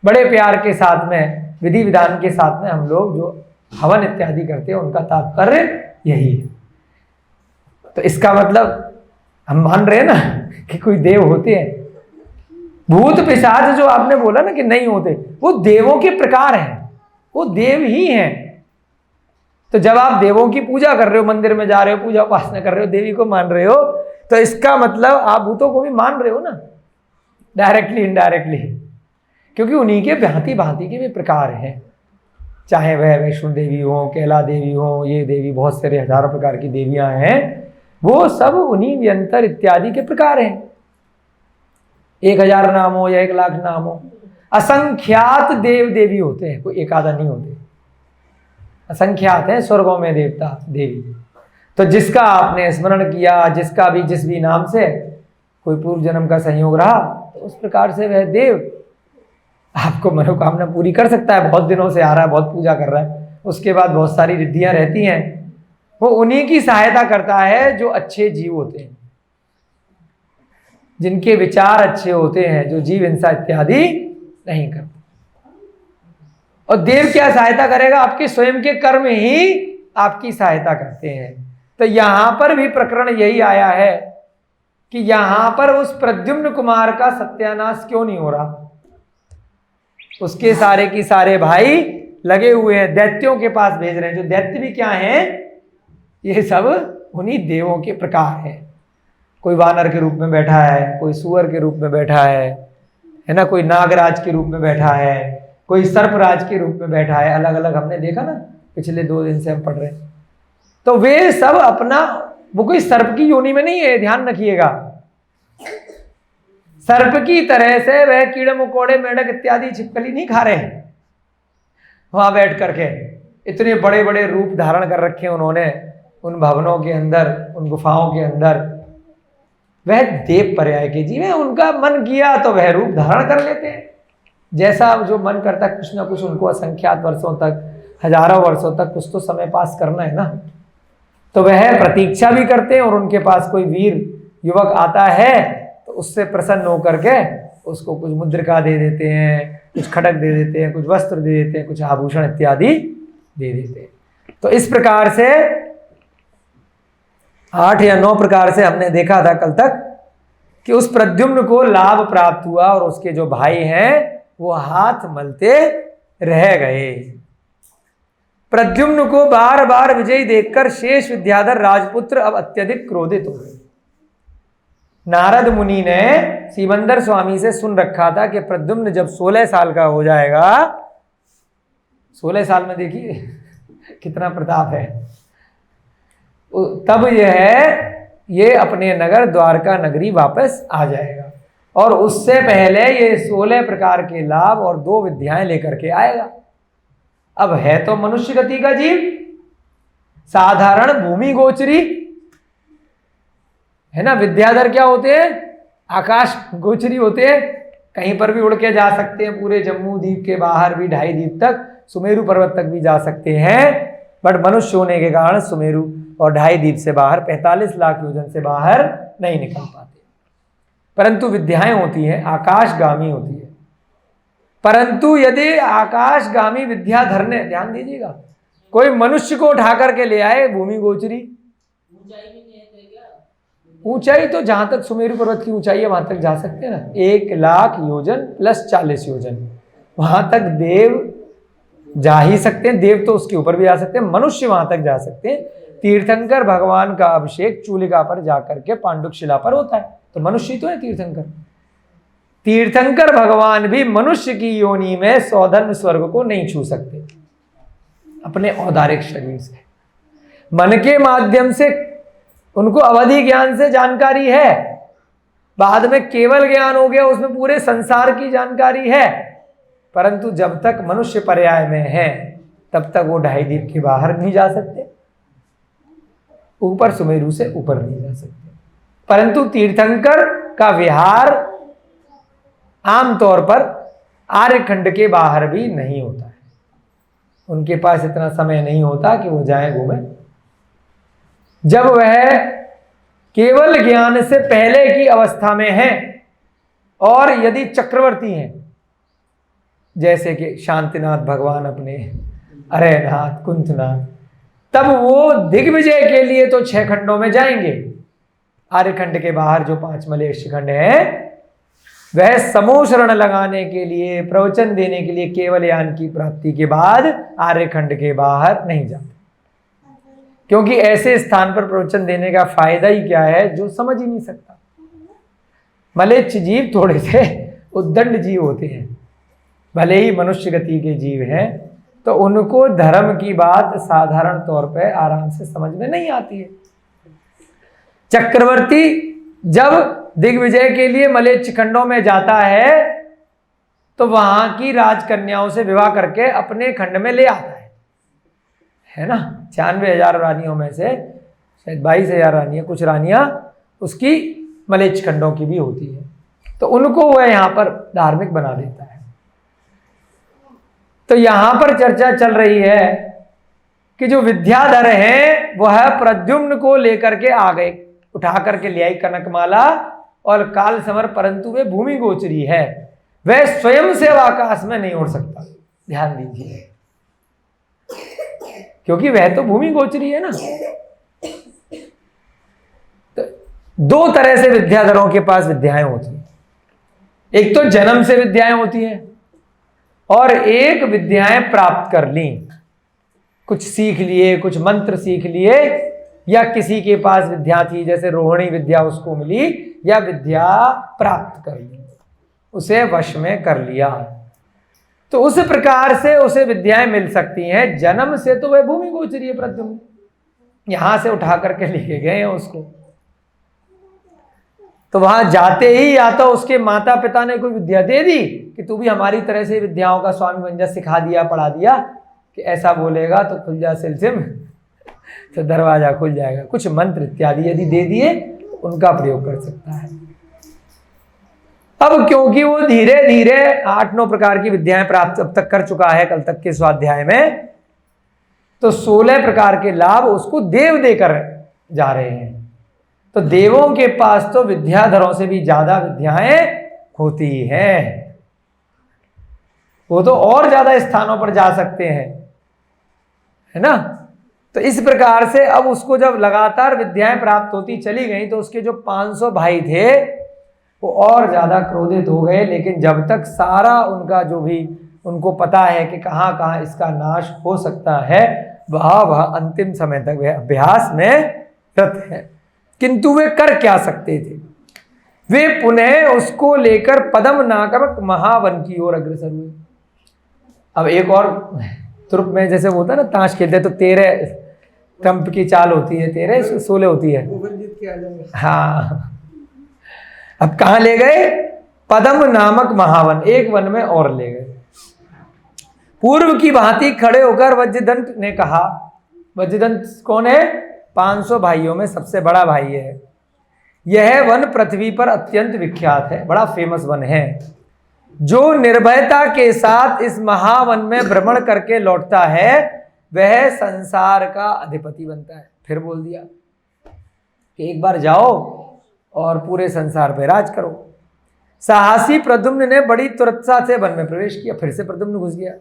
बड़े प्यार के साथ में, विधि विधान के साथ में हम लोग जो हवन इत्यादि करते हैं उनका तात्पर्य यही है। तो इसका मतलब हम मान रहे हैं ना कि कोई देव होते हैं। भूत पिशाच जो आपने बोला ना कि नहीं होते, वो देवों के प्रकार हैं, वो देव ही हैं। तो जब आप देवों की पूजा कर रहे हो, मंदिर में जा रहे हो, पूजा उपासना कर रहे हो, देवी को मान रहे हो, तो इसका मतलब आप भूतों को भी मान रहे हो ना, डायरेक्टली इनडायरेक्टली, क्योंकि उन्हीं के भांति भांति के भी प्रकार हैं, चाहे वह वैष्णो देवी हो, कैला देवी हो, ये देवी, बहुत सारे हजारों प्रकार की देवियां हैं, वो सब उन्हीं व्यंतर इत्यादि के प्रकार हैं। 1000 नाम हो या 1,00,000 नाम हो, असंख्यात देव देवी होते हैं, कोई एक आधा नहीं होते, असंख्यात है स्वर्गों में देवता देवी। तो जिसका आपने स्मरण किया, जिसका भी जिस भी नाम से कोई पूर्व जन्म का संयोग रहा, तो उस प्रकार से वह देव आपको मनोकामना पूरी कर सकता है। बहुत दिनों से आ रहा है, बहुत पूजा कर रहा है, उसके बाद बहुत सारी रिद्धियां रहती हैं, वो उन्हीं की सहायता करता है जो अच्छे जीव होते हैं, जिनके विचार अच्छे होते हैं, जो जीव हिंसा इत्यादि नहीं करते। और देव क्या सहायता करेगा? आपके स्वयं के कर्म ही आपकी सहायता करते हैं। तो यहां पर भी प्रकरण यही आया है कि यहां पर उस प्रद्युम्न कुमार का सत्यानाश क्यों नहीं हो रहा? उसके सारे की सारे भाई लगे हुए हैं, दैत्यों के पास भेज रहे हैं। जो दैत्य भी क्या हैं? ये सब उन्हीं देवों के प्रकार हैं। कोई वानर के रूप में बैठा है, कोई सुअर के रूप में बैठा है ना, कोई नागराज के रूप में बैठा है, कोई सर्पराज के रूप में बैठा है, अलग अलग हमने देखा ना, पिछले 2 दिन से हम पढ़ रहे हैं। तो वे सब अपना, वो कोई सर्प की योनि में नहीं है, ध्यान रखिएगा। सर्प की तरह से वह कीड़े मकोड़े मेंढक इत्यादि छिपकली नहीं खा रहे हैं वहां बैठ करके। इतने बड़े बड़े रूप धारण कर रखे हैं उन्होंने उन भवनों के अंदर, उन गुफाओं के अंदर। वह देव पर्याय के जीव है, उनका मन किया तो वह रूप धारण कर लेते हैं, जैसा जो मन करता है। कुछ ना कुछ उनको असंख्यात वर्षों तक, हजारों वर्षों तक कुछ तो समय पास करना है ना, तो वह प्रतीक्षा भी करते हैं। और उनके पास कोई वीर युवक आता है तो उससे प्रसन्न होकर के उसको कुछ मुद्रिका दे देते हैं, कुछ खड़क दे देते हैं, कुछ वस्त्र दे देते हैं, कुछ आभूषण इत्यादि दे देते हैं। तो इस प्रकार से 8 या 9 प्रकार से हमने देखा था कल तक कि उस प्रद्युम्न को लाभ प्राप्त हुआ और उसके जो भाई हैं वो हाथ मलते रह गए। प्रद्युम्न को बार बार विजयी देखकर शेष विद्याधर राजपुत्र अब अत्यधिक क्रोधित हो गए। नारद मुनि ने सिमंदर स्वामी से सुन रखा था कि प्रद्युम्न जब 16 साल का हो जाएगा, 16 साल में देखिए कितना प्रताप है, तब ये अपने नगर द्वारका नगरी वापस आ जाएगा। और उससे पहले ये 16 प्रकार के लाभ और 2 विद्याएं लेकर के आएगा। अब है तो मनुष्य गति का जीव, साधारण भूमि गोचरी है ना। विद्याधर क्या होते हैं? आकाश गोचरी होते हैं, कहीं पर भी उड़ के जा सकते हैं, पूरे जम्मू द्वीप के बाहर भी 2.5 द्वीप तक, सुमेरु पर्वत तक भी जा सकते हैं। बट मनुष्य होने के कारण सुमेरु और 2.5 द्वीप से बाहर, 45 लाख योजन से बाहर नहीं निकल पाते। परंतु विद्याएं होती हैं, आकाशगामी होती है। परंतु यदि आकाशगामी विद्याधर ने, ध्यान दीजिएगा, कोई मनुष्य को उठा करके ले आए भूमि गोचरी, ऊंचाई तो जहां तक सुमेरु पर्वत की ऊंचाई है वहां तक जा सकते हैं ना, 1 लाख योजन प्लस 40 योजन, वहां तक देव जा ही सकते हैं। देव तो उसके ऊपर भी जा सकते हैं, मनुष्य वहां तक जा सकते हैं। तीर्थंकर भगवान का अभिषेक चूलिका पर जाकर के पांडुक शिला पर होता है, तो मनुष्य ही तो है तीर्थंकर। तीर्थंकर भगवान भी मनुष्य की योनि में सौधर्म स्वर्ग को नहीं छू सकते अपने औदारिक शरीर से। मन के माध्यम से उनको अवधि ज्ञान से जानकारी है, बाद में केवल ज्ञान हो गया, उसमें पूरे संसार की जानकारी है। परंतु जब तक मनुष्य पर्याय में है तब तक वो 2.5 द्वीप के बाहर नहीं जा सकते, ऊपर सुमेरु से ऊपर नहीं जा सकते। परंतु तीर्थंकर का विहार आमतौर पर आर्यखंड के बाहर भी नहीं होता है, उनके पास इतना समय नहीं होता कि वो जाएं घूमें। जब वह केवल ज्ञान से पहले की अवस्था में है और यदि चक्रवर्ती हैं, जैसे कि शांतिनाथ भगवान अपने, अरयनाथ, कुंथनाथ, तब वो दिग्विजय के लिए तो 6 खंडों में जाएंगे। आर्यखंड के बाहर जो 5 मलेच्छ खंड है, वह समूह शरण लगाने के लिए, प्रवचन देने के लिए केवल ज्ञान की प्राप्ति के बाद आर्यखंड के बाहर नहीं जाते। क्योंकि ऐसे स्थान पर प्रवचन देने का फायदा ही क्या है, जो समझ ही नहीं सकता। मलेच्छ जीव थोड़े से उद्दंड जीव होते हैं, भले ही मनुष्य गति के जीव हैं, तो उनको धर्म की बात साधारण तौर पे आराम से समझ में नहीं आती है। चक्रवर्ती जब दिग्विजय के लिए मलेच्छ खंडों में जाता है तो वहां की राजकन्याओं से विवाह करके अपने खंड में ले आता है ना। 96,000 रानियों में से शायद 22,000 रानियां, कुछ रानियां उसकी मलेच्छ खंडों की भी होती है, तो उनको वह यहां पर धार्मिक बना देता है। तो यहां पर चर्चा चल रही है कि जो विद्याधर है वह प्रद्युम्न को लेकर के आ गए, उठा करके ले आई कनकमाला और काल समर, परंतु वे भूमि गोचरी है, वह स्वयं से आकाश में नहीं उड़ सकता। ध्यान दीजिए, क्योंकि वह तो भूमि गोचरी है ना। तो दो तरह से विद्याधरों के पास विद्याएं होती हैं, एक तो जन्म से विद्याएं होती हैं और एक विद्याएं प्राप्त कर ली, कुछ सीख लिए, कुछ मंत्र सीख लिए, या किसी के पास विद्या थी जैसे रोहिणी विद्या उसको मिली, या विद्या प्राप्त कर ली, उसे वश में कर लिया, तो उस प्रकार से उसे विद्याएं मिल सकती हैं। जन्म से तो वह भूमि गोचरी है प्रद्युम्न, यहां से उठा करके लेके गए हैं उसको। तो वहां जाते ही या तो उसके माता पिता ने कोई विद्या दे दी कि तू भी हमारी तरह से विद्याओं का स्वामी बन जा, सिखा दिया, पढ़ा दिया कि ऐसा बोलेगा तो खुल जा सिलसिम, तो दरवाजा खुल जाएगा। कुछ मंत्र इत्यादि यदि दे दिए तो उनका प्रयोग कर सकता है। अब क्योंकि वो धीरे धीरे 8-9 प्रकार की विद्याएं प्राप्त अब तक कर चुका है कल तक के स्वाध्याय में, तो 16 प्रकार के लाभ उसको देव देकर जा रहे हैं। तो देवों के पास तो विद्याधरों से भी ज्यादा विद्याएं होती हैं, वो तो और ज्यादा स्थानों पर जा सकते हैं, है ना। तो इस प्रकार से अब उसको जब लगातार विद्याएं प्राप्त होती चली गई तो उसके जो 500 भाई थे वो और ज्यादा क्रोधित हो गए। लेकिन जब तक सारा उनका जो भी उनको पता है कि कहाँ कहाँ इसका नाश हो सकता है, वह अंतिम समय तक वे अभ्यास में रत है। किंतु वे कर क्या सकते थे, वे पुनः उसको लेकर पद्म नामक महावन की ओर अग्रसर हुए। अब एक और तुर्क में जैसे वो होता है ना, ताश खेलते तो 13 ट्रम्प की चाल होती है, 13 16 होती है, हाँ। अब कहाँ ले गए, पद्म नामक महावन, एक वन में और ले गए। पूर्व की भांति खड़े होकर वज्रदंत ने कहा, वज्रदंत कौन है, 500 भाइयों में सबसे बड़ा भाई है। यह वन पृथ्वी पर अत्यंत विख्यात है, बड़ा फेमस वन है। जो निर्भयता के साथ इस महावन में भ्रमण करके लौटता है वह संसार का अधिपति बनता है। फिर बोल दिया कि एक बार जाओ और पूरे संसार पे राज करो। साहसी प्रद्युम्न ने बड़ी तुरंतता से वन में प्रवेश किया। फिर से प्रद्युम्न घुस गया।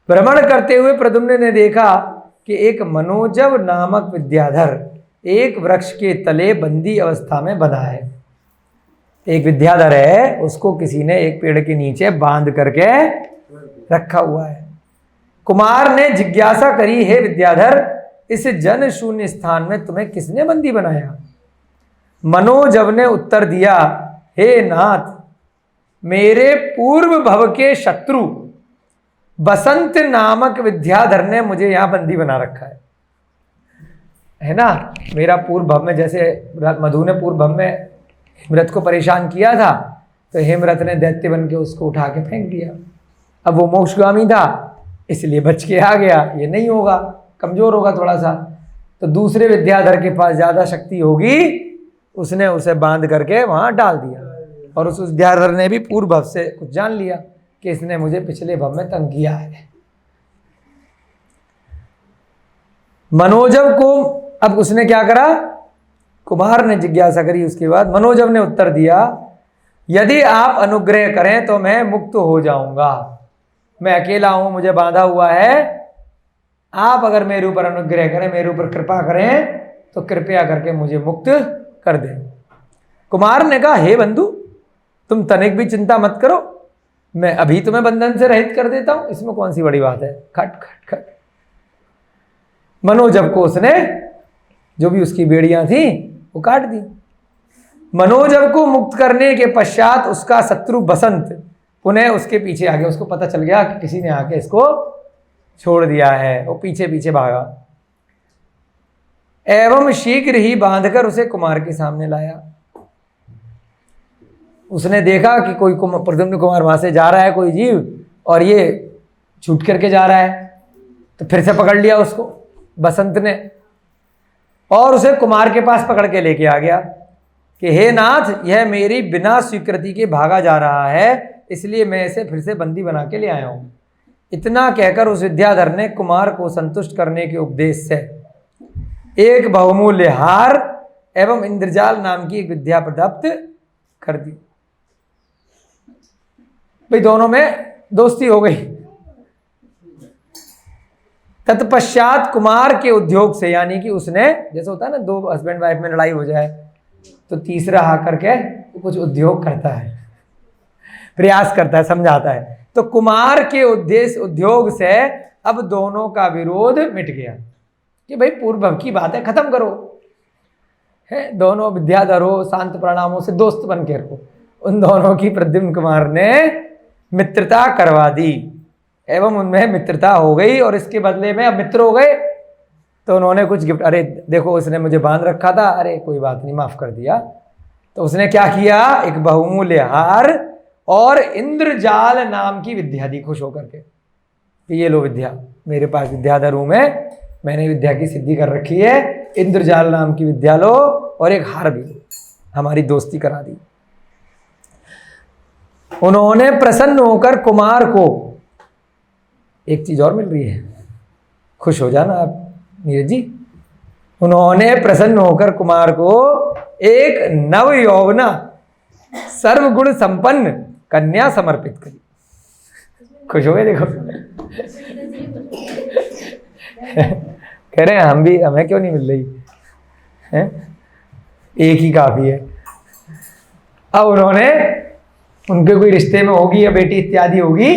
भ्रमण करते हुए प्रद्युम्न ने देखा कि एक मनोजव नामक विद्याधर एक वृक्ष के तले बंदी अवस्था में बंधा है। एक विद्याधर है, उसको किसी ने एक पेड़ के नीचे बांध करके रखा हुआ है। कुमार ने जिज्ञासा करी, हे विद्याधर, इस जन शून्य स्थान में तुम्हें किसने बंदी बनाया? मनोजव ने उत्तर दिया, हे नाथ, मेरे पूर्व भव के शत्रु बसंत नामक विद्याधर ने मुझे यहां बंदी बना रखा है ना। मेरा पूर्व भव में, जैसे मधु ने पूर्व भव में हेमरथ को परेशान किया था, तो हेमरथ ने दैत्य बन के उसको उठा के फेंक दिया। अब वो मोक्षगामी था इसलिए बच के आ गया। ये नहीं होगा, कमजोर होगा थोड़ा सा, तो दूसरे विद्याधर के पास ज्यादा शक्ति होगी, उसने उसे बांध करके वहां डाल दिया। और उस विद्याधर ने भी पूर्व भव से कुछ जान लिया कि इसने मुझे पिछले भव में तंग किया है। मनोजव को अब उसने क्या करा, कुमार ने जिज्ञासा करी। उसके बाद मनोजव ने उत्तर दिया, यदि आप अनुग्रह करें तो मैं मुक्त हो जाऊंगा। मैं अकेला हूं, मुझे बांधा हुआ है। आप अगर मेरे ऊपर अनुग्रह करें, मेरे ऊपर कृपा करें, तो कृपया करके मुझे मुक्त कर दें। कुमार ने कहा, हे बंधु, तुम तनिक भी चिंता मत करो, मैं अभी तुम्हें बंधन से रहित कर देता हूं, इसमें कौन सी बड़ी बात है। खट खट खट मनोजव को उसने जो भी उसकी बेड़ियां थी वो काट दी। मनोजव को मुक्त करने के पश्चात उसका शत्रु बसंत पुनः उसके पीछे आ गया। उसको पता चल गया कि किसी ने आके इसको छोड़ दिया है। वो पीछे पीछे भागा एवं शीघ्र ही बांधकर उसे कुमार के सामने लाया। उसने देखा कि कोई प्रद्युम्न कुमार वहां से जा रहा है, कोई जीव, और ये छूट करके जा रहा है, तो फिर से पकड़ लिया उसको बसंत ने और उसे कुमार के पास पकड़ के लेके आ गया कि हे नाथ, यह मेरी बिना स्वीकृति के भागा जा रहा है, इसलिए मैं इसे फिर से बंदी बना के ले आया हूं। इतना कहकर उस विद्याधर ने कुमार को संतुष्ट करने के उपदेश से एक बहुमूल्य हार एवं इंद्रजाल नाम की एक विद्या प्राप्त कर दी। भाई दोनों में दोस्ती हो गई। तत्पश्चात कुमार के उद्योग से, यानी कि उसने, जैसे होता है ना दो हस्बैंड वाइफ में लड़ाई हो जाए तो तीसरा आकर के कुछ उद्योग करता है, प्रयास करता है, समझाता है। तो कुमार के उद्योग से अब दोनों का विरोध मिट गया कि भाई पूर्व की बातें खत्म करो, है दोनों विद्याधरों शांत प्रणामों से दोस्त बन के रहो। उन दोनों की प्रद्युम्न कुमार ने मित्रता करवा दी एवं उनमें मित्रता हो गई और इसके बदले में अब मित्र हो गए। तो उन्होंने कुछ गिफ्ट, अरे देखो उसने मुझे बांध रखा था, अरे कोई बात नहीं माफ कर दिया। तो उसने क्या किया, एक बहुमूल्य हार और इंद्रजाल नाम की विद्या दी, खुश होकर के कि ये लो विद्या, मेरे पास विद्याधर हूं मैंने विद्या की सिद्धि कर रखी है, इंद्रजाल नाम की विद्या लो और एक हार भी लो। हमारी दोस्ती करा दी। उन्होंने प्रसन्न होकर कुमार को, एक चीज और मिल रही है, खुश हो जाना आप नीरज जी। उन्होंने प्रसन्न होकर कुमार को एक नव यौवना सर्वगुण संपन्न कन्या समर्पित करी। खुश हो गए देखो। कह रहे हैं हम भी, हमें क्यों नहीं मिल रही है, एक ही काफी है। अब उन्होंने, उनके कोई रिश्ते में होगी या बेटी इत्यादि होगी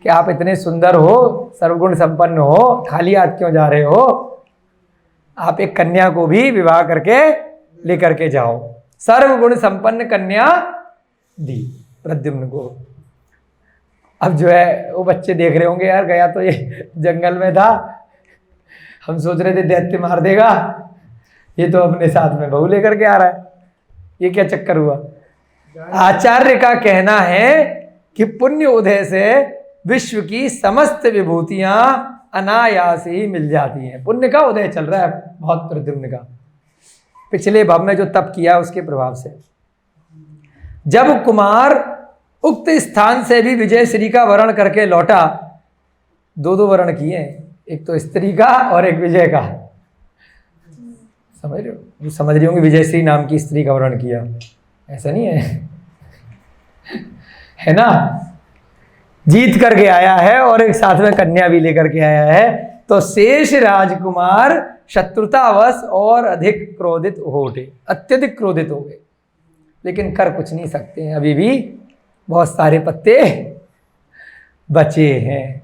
कि आप इतने सुंदर हो, सर्वगुण संपन्न हो, खाली हाथ क्यों जा रहे हो, आप एक कन्या को भी विवाह करके लेकर के जाओ। सर्वगुण संपन्न कन्या दी प्रद्युम्न को। अब जो है वो बच्चे देख रहे होंगे, यार गया तो ये जंगल में था, हम सोच रहे थे दैत्य मार देगा, ये तो अपने साथ में बहू लेकर के आ रहा है, ये क्या चक्कर हुआ। आचार्य का कहना है कि पुण्य उदय से विश्व की समस्त विभूतियां अनायास ही मिल जाती हैं। पुण्य का उदय चल रहा है बहुत प्रद्युम्न का, पिछले भव में जो तप किया उसके प्रभाव से। जब कुमार उक्त स्थान से भी विजय श्री का वर्ण करके लौटा, दो दो वर्ण किए, एक तो स्त्री का और एक विजय का, समझ रहे हो, समझ रही होंगे, विजय श्री नाम की स्त्री का वर्ण किया, ऐसा नहीं है ना, जीत करके आया है और एक साथ में कन्या भी लेकर के आया है। तो शेष राजकुमार शत्रुतावश और अधिक क्रोधित हो उठे, अत्यधिक क्रोधित हो गए, लेकिन कर कुछ नहीं सकते हैं, अभी भी बहुत सारे पत्ते बचे हैं।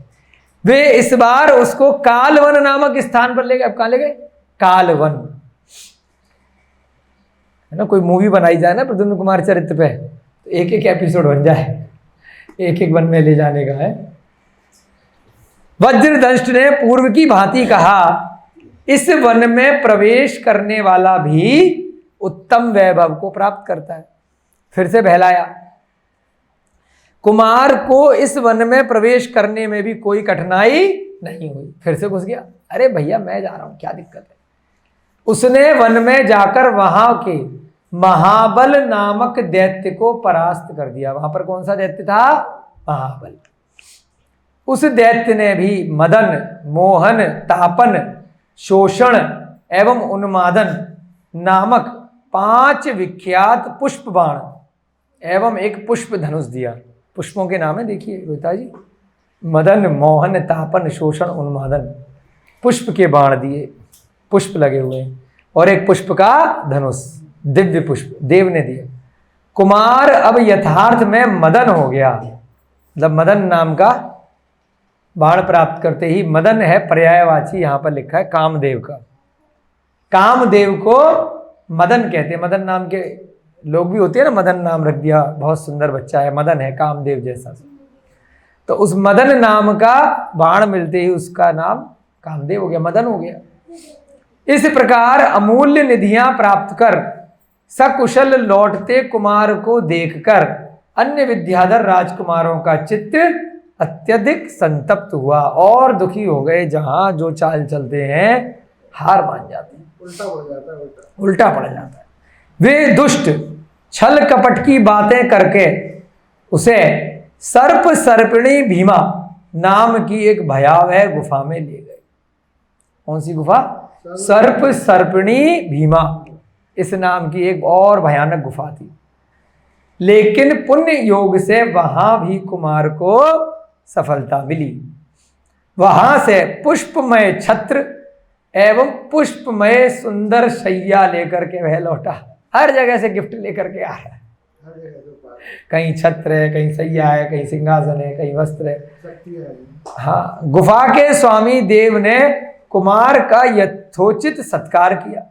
वे इस बार उसको कालवन नामक स्थान पर ले गए। अब कहां ले गए, कालवन, है ना, कोई मूवी बनाई जाए ना प्रद्युम्न कुमार चरित्र पे, तो एक एक एपिसोड बन जाए, एक एक वन में ले जाने का है। वज्रदंष्ट ने पूर्व की भांति कहा, इस वन में प्रवेश करने वाला भी उत्तम वैभव को प्राप्त करता है। फिर से बहलाया। कुमार को इस वन में प्रवेश करने में भी कोई कठिनाई नहीं हुई। फिर से घुस गया, अरे भैया मैं जा रहा हूं, क्या दिक्कत है। उसने वन में जाकर वहां के महाबल नामक दैत्य को परास्त कर दिया। वहां पर कौन सा दैत्य था, महाबल। उस दैत्य ने भी मदन, मोहन, तापन, शोषण एवं उन्मादन नामक 5 विख्यात पुष्प बाण एवं एक पुष्प धनुष दिया। पुष्पों के नाम है, देखिए रोहिता जी, मदन, मोहन, तापन, शोषण, उन्मादन, पुष्प के बाण दिए, पुष्प लगे हुए, और एक पुष्प का धनुष, दिव्य पुष्प देव ने दिया। कुमार अब यथार्थ में मदन हो गया, मतलब मदन नाम का बाण प्राप्त करते ही, मदन है पर्यायवाची, यहां पर लिखा है कामदेव का। कामदेव को मदन कहते हैं। मदन नाम के लोग भी होते हैं ना, मदन नाम रख दिया, बहुत सुंदर बच्चा है, मदन है, कामदेव जैसा। तो उस मदन नाम का बाण मिलते ही उसका नाम कामदेव हो गया, मदन हो गया। इस प्रकार अमूल्य निधियां प्राप्त कर सकुशल लौटते कुमार को देखकर अन्य विद्याधर राजकुमारों का चित्त अत्यधिक संतप्त हुआ और दुखी हो गए। जहां जो चाल चलते हैं हार मान जाते हैं, उल्टा पड़ जाता है, उल्टा पड़ जाता है। वे दुष्ट छल कपट की बातें करके उसे सर्प सर्पिणी भीमा नाम की एक भयावह गुफा में ले गए। कौन सी गुफा? सर्प सर्पिणी भीमा, इस नाम की एक और भयानक गुफा थी। लेकिन पुण्य योग से वहां भी कुमार को सफलता मिली। वहां से पुष्पमय छत्र एवं पुष्पमय सुंदर शैया लेकर के वह लौटा। हर जगह से गिफ्ट लेकर के आया। कहीं छत्र है, कहीं सैया है, कहीं सिंहासन है, कहीं वस्त्र है। हाँ, गुफा के स्वामी देव ने कुमार का यथोचित सत्कार किया।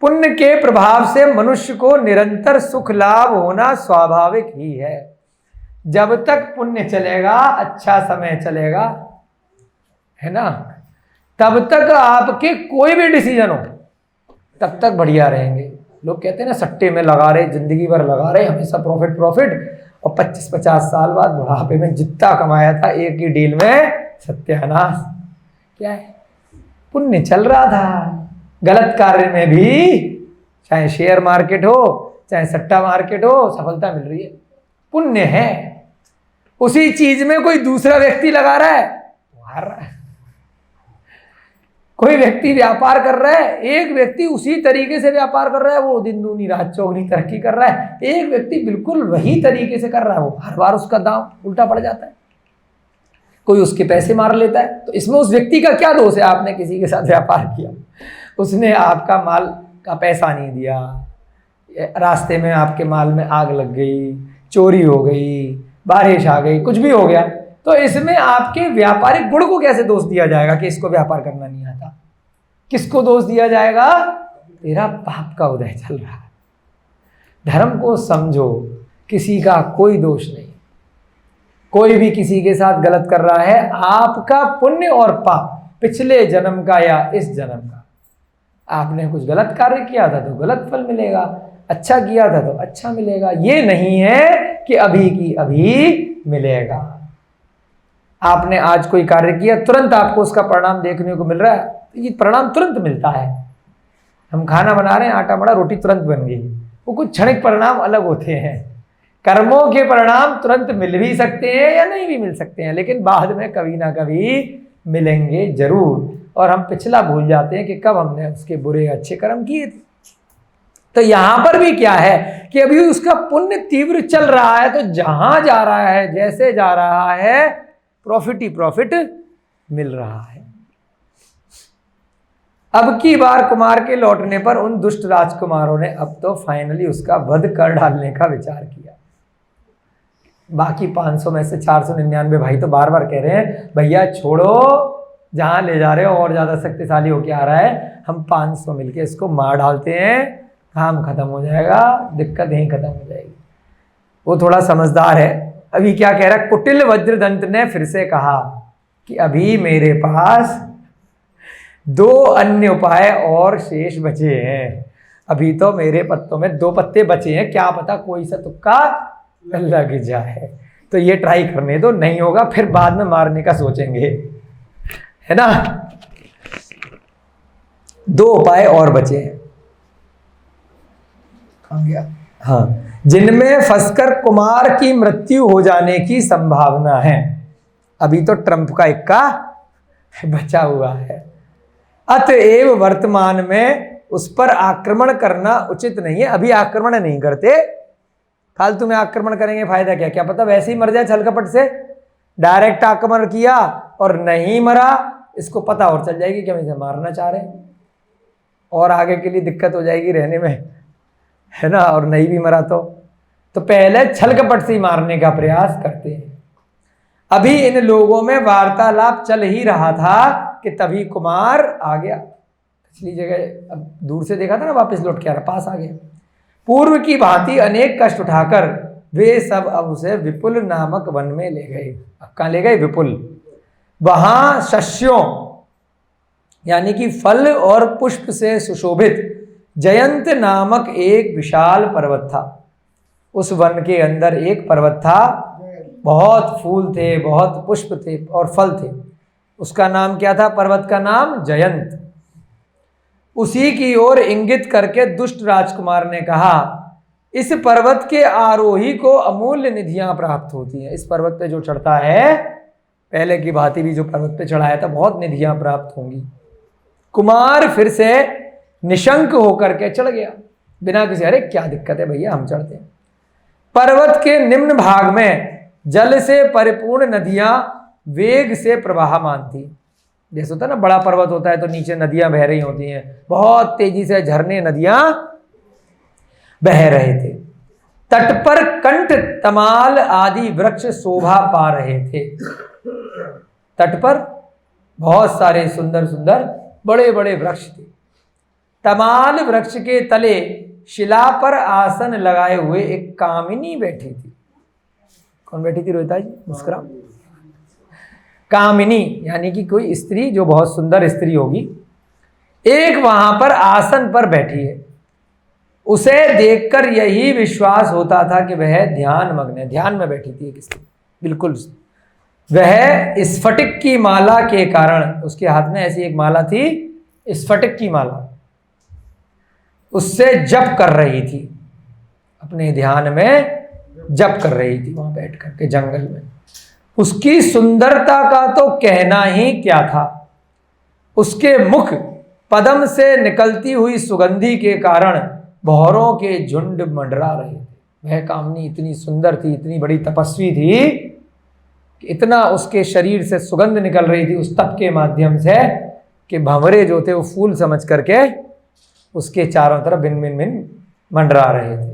पुण्य के प्रभाव से मनुष्य को निरंतर सुख लाभ होना स्वाभाविक ही है। जब तक पुण्य चलेगा, अच्छा समय चलेगा, है ना, तब तक आपके कोई भी डिसीजन हो तब तक बढ़िया रहेंगे। लोग कहते हैं ना, सट्टे में लगा रहे, जिंदगी भर लगा रहे, हमेशा प्रॉफिट प्रॉफिट, और 25-50 साल बाद बुढ़ापे में जितना कमाया था एक ही डील में सत्यानाश। क्या है? पुण्य चल रहा था। गलत कार्य में भी, चाहे शेयर मार्केट हो, चाहे सट्टा मार्केट हो, सफलता मिल रही है, पुण्य है। उसी चीज में कोई दूसरा व्यक्ति लगा रहा है, वो हार रहा है। कोई व्यक्ति व्यापार कर रहा है, एक व्यक्ति उसी तरीके से व्यापार कर रहा है, वो दिन दूनी रात चौगनी तरक्की कर रहा है। एक व्यक्ति बिल्कुल वही तरीके से कर रहा है, वो हर बार उसका दांव उल्टा पड़ जाता है। कोई उसके पैसे मार लेता है। तो इसमें उस व्यक्ति का क्या दोष है? आपने किसी के साथ व्यापार किया, उसने आपका माल का पैसा नहीं दिया, रास्ते में आपके माल में आग लग गई, चोरी हो गई, बारिश आ गई, कुछ भी हो गया, तो इसमें आपके व्यापारिक गुण को कैसे दोष दिया जाएगा कि इसको व्यापार करना नहीं आता? किसको दोष दिया जाएगा? तेरा पाप का उदय चल रहा है। धर्म को समझो, किसी का कोई दोष नहीं। कोई भी किसी के साथ गलत कर रहा है, आपका पुण्य और पाप पिछले जन्म का या इस जन्म का। आपने कुछ गलत कार्य किया था तो गलत फल मिलेगा, अच्छा किया था तो अच्छा मिलेगा। ये नहीं है कि अभी की अभी मिलेगा। आपने आज कोई कार्य किया, तुरंत आपको उसका परिणाम देखने को मिल रहा है, ये परिणाम तुरंत मिलता है। हम खाना बना रहे हैं, आटा मड़ा, रोटी तुरंत बन गई, वो कुछ क्षणिक परिणाम अलग होते हैं। कर्मों के परिणाम तुरंत मिल भी सकते हैं या नहीं भी मिल सकते हैं, लेकिन बाद में कभी ना कभी मिलेंगे जरूर। और हम पिछला भूल जाते हैं कि कब हमने उसके बुरे अच्छे कर्म किए थे। तो यहां पर भी क्या है कि अभी उसका पुण्य तीव्र चल रहा है, तो जहां जा रहा है, जैसे जा रहा है, प्रॉफिट ही प्रॉफिट मिल रहा है। अब की बार कुमार के लौटने पर उन दुष्ट राजकुमारों ने अब तो फाइनली उसका वध कर डालने का विचार किया। बाकी 500 में से 499 भाई तो बार बार कह रहे हैं, भैया छोड़ो, जहां ले जा रहे हो और ज्यादा शक्तिशाली होके आ रहा है, हम 500 मिलके इसको मार डालते हैं, काम खत्म हो जाएगा, दिक्कत यहीं खत्म हो जाएगी। वो थोड़ा समझदार है। अभी क्या कह रहा है? कुटिल वज्रदंत ने फिर से कहा कि अभी मेरे पास 2 अन्य उपाय और शेष बचे हैं। अभी तो मेरे पत्तों में 2 पत्ते बचे हैं, क्या पता कोई सा तुक्का लग जाए, तो ये ट्राई करने दो, नहीं होगा फिर बाद में मारने का सोचेंगे, है ना। 2 उपाय और बचे हैं। कहां गया? हाँ, जिनमें फंसकर कुमार की मृत्यु हो जाने की संभावना है। अभी तो ट्रंप का इक्का बचा हुआ है, अतएव वर्तमान में उस पर आक्रमण करना उचित नहीं है। अभी आक्रमण नहीं करते, फालतू में आक्रमण करेंगे फायदा क्या? क्या पता वैसे ही मर जाए छल कपट से। डायरेक्ट आक्रमण किया और नहीं मरा, इसको पता और चल जाएगी कि हम इसे मारना चाह रहे हैं, और आगे के लिए दिक्कत हो जाएगी रहने में, है ना। और नहीं भी मरा तो पहले छल कपट से ही मारने का प्रयास करते हैं। अभी इन लोगों में वार्तालाप चल ही रहा था कि तभी कुमार आ गया। पिछली जगह अब दूर से देखा था ना, वापस लौट के आ रहा, पास आ गया। पूर्व की भांति अनेक कष्ट उठाकर वे सब अब उसे विपुल नामक वन में ले गए। अब कहाँ ले गए? विपुल। वहां शस्यों यानी कि फल और पुष्प से सुशोभित जयंत नामक एक विशाल पर्वत था। उस वन के अंदर एक पर्वत था, बहुत फूल थे, बहुत पुष्प थे और फल थे। उसका नाम क्या था? पर्वत का नाम जयंत। उसी की ओर इंगित करके दुष्ट राजकुमार ने कहा, इस पर्वत के आरोही को अमूल्य निधियां प्राप्त होती हैं। इस पर्वत पे जो चढ़ता है, पहले की भांति भी जो पर्वत पे चढ़ाया था, बहुत निधियां प्राप्त होंगी। कुमार फिर से निशंक होकर के चढ़ गया, बिना किसी, अरे क्या दिक्कत है भैया, हम चढ़ते हैं। पर्वत के निम्न भाग में जल से परिपूर्ण नदियां वेग से प्रवाहमान थी। जैसे होता है ना, बड़ा पर्वत होता है तो नीचे नदियां बह रही होती हैं, बहुत तेजी से झरने नदियां बह रहे थे। तट पर कंठ तमाल आदि वृक्ष शोभा पा रहे थे। तट पर बहुत सारे सुंदर सुंदर बड़े बड़े वृक्ष थे। तमाल वृक्ष के तले शिला पर आसन लगाए हुए एक कामिनी बैठी थी। कौन बैठी थी रोहिता जी? मुस्कुराओ। कामिनी यानी कि कोई स्त्री जो बहुत सुंदर स्त्री होगी, एक वहां पर आसन पर बैठी है। उसे देखकर यही विश्वास होता था कि वह ध्यान मग्न है। ध्यान में बैठी थी एक स्त्री, बिल्कुल। वह स्फटिक की माला के कारण, उसके हाथ में ऐसी एक माला थी, स्फटिक की माला, उससे जप कर रही थी, अपने ध्यान में जप कर रही थी वहां बैठ करके जंगल में। उसकी सुंदरता का तो कहना ही क्या था। उसके मुख पदम से निकलती हुई सुगंधी के कारण भौरों के झुंड मंडरा रहे थे। वह कामनी इतनी सुंदर थी, इतनी बड़ी तपस्वी थी कि इतना उसके शरीर से सुगंध निकल रही थी उस तप के माध्यम से कि भंवरे जो थे वो फूल समझ करके उसके चारों तरफ भिन भिन भिन मंडरा रहे थे।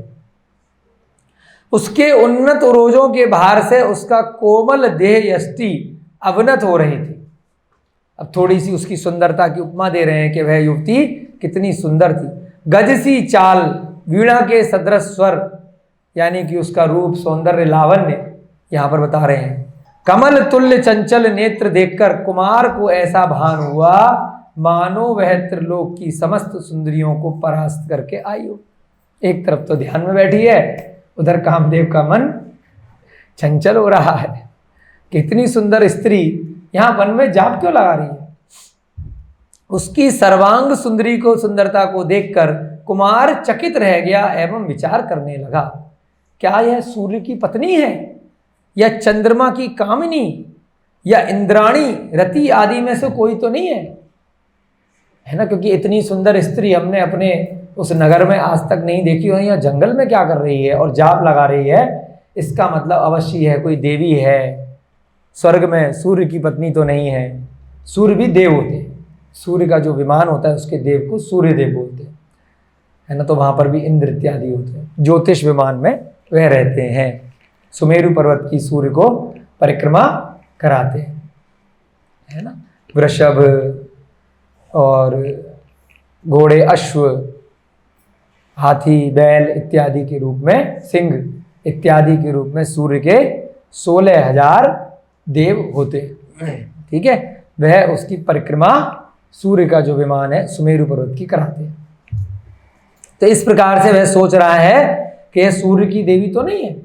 उसके उन्नत उरोजों के भार से उसका कोमल देह यष्टि अवनत हो रही थी। अब थोड़ी सी उसकी सुंदरता की उपमा दे रहे हैं कि वह युवती कितनी सुंदर थी। गज सी चाल, वीणा के सदृश स्वर, यानी कि उसका रूप, सौंदर्य, लावण्य यहां पर बता रहे हैं। कमल तुल्य चंचल नेत्र देखकर कुमार को ऐसा भान हुआ मानो वह त्रिलोक की समस्त सुंदरियों को परास्त करके आई हो। एक तरफ तो ध्यान में बैठी है, उधर कामदेव का मन चंचल हो रहा है। कितनी सुंदर स्त्री यहां वन में जाप क्यों लगा रही है? उसकी सर्वांग सुंदरी को, सुंदरता को देखकर कुमार चकित रह गया एवं विचार करने लगा, क्या यह सूर्य की पत्नी है या चंद्रमा की कामिनी या इंद्राणी, रति आदि में से कोई तो नहीं है ना? क्योंकि इतनी सुंदर स्त्री हमने अपने उस नगर में आज तक नहीं देखी हो। या जंगल में क्या कर रही है और जाप लगा रही है, इसका मतलब अवश्य है कोई देवी है। स्वर्ग में सूर्य की पत्नी तो नहीं है। सूर्य भी देव होते हैं, सूर्य का जो विमान होता है उसके देव को सूर्य देव बोलते हैं, है ना? तो वहां पर भी इंद्र इत्यादि होते हैं, ज्योतिष विमान में वह रहते हैं। सुमेरु पर्वत की सूर्य को परिक्रमा कराते हैं, है ना? वृषभ और घोड़े, अश्व, हाथी, बैल इत्यादि के रूप में, सिंह इत्यादि के रूप में सूर्य के 16,000 देव होते हैं। ठीक है, वह उसकी परिक्रमा सूर्य का जो विमान है सुमेरु पर्वत की कराते हैं। तो इस प्रकार से वह सोच रहा है कि यह सूर्य की देवी तो नहीं है।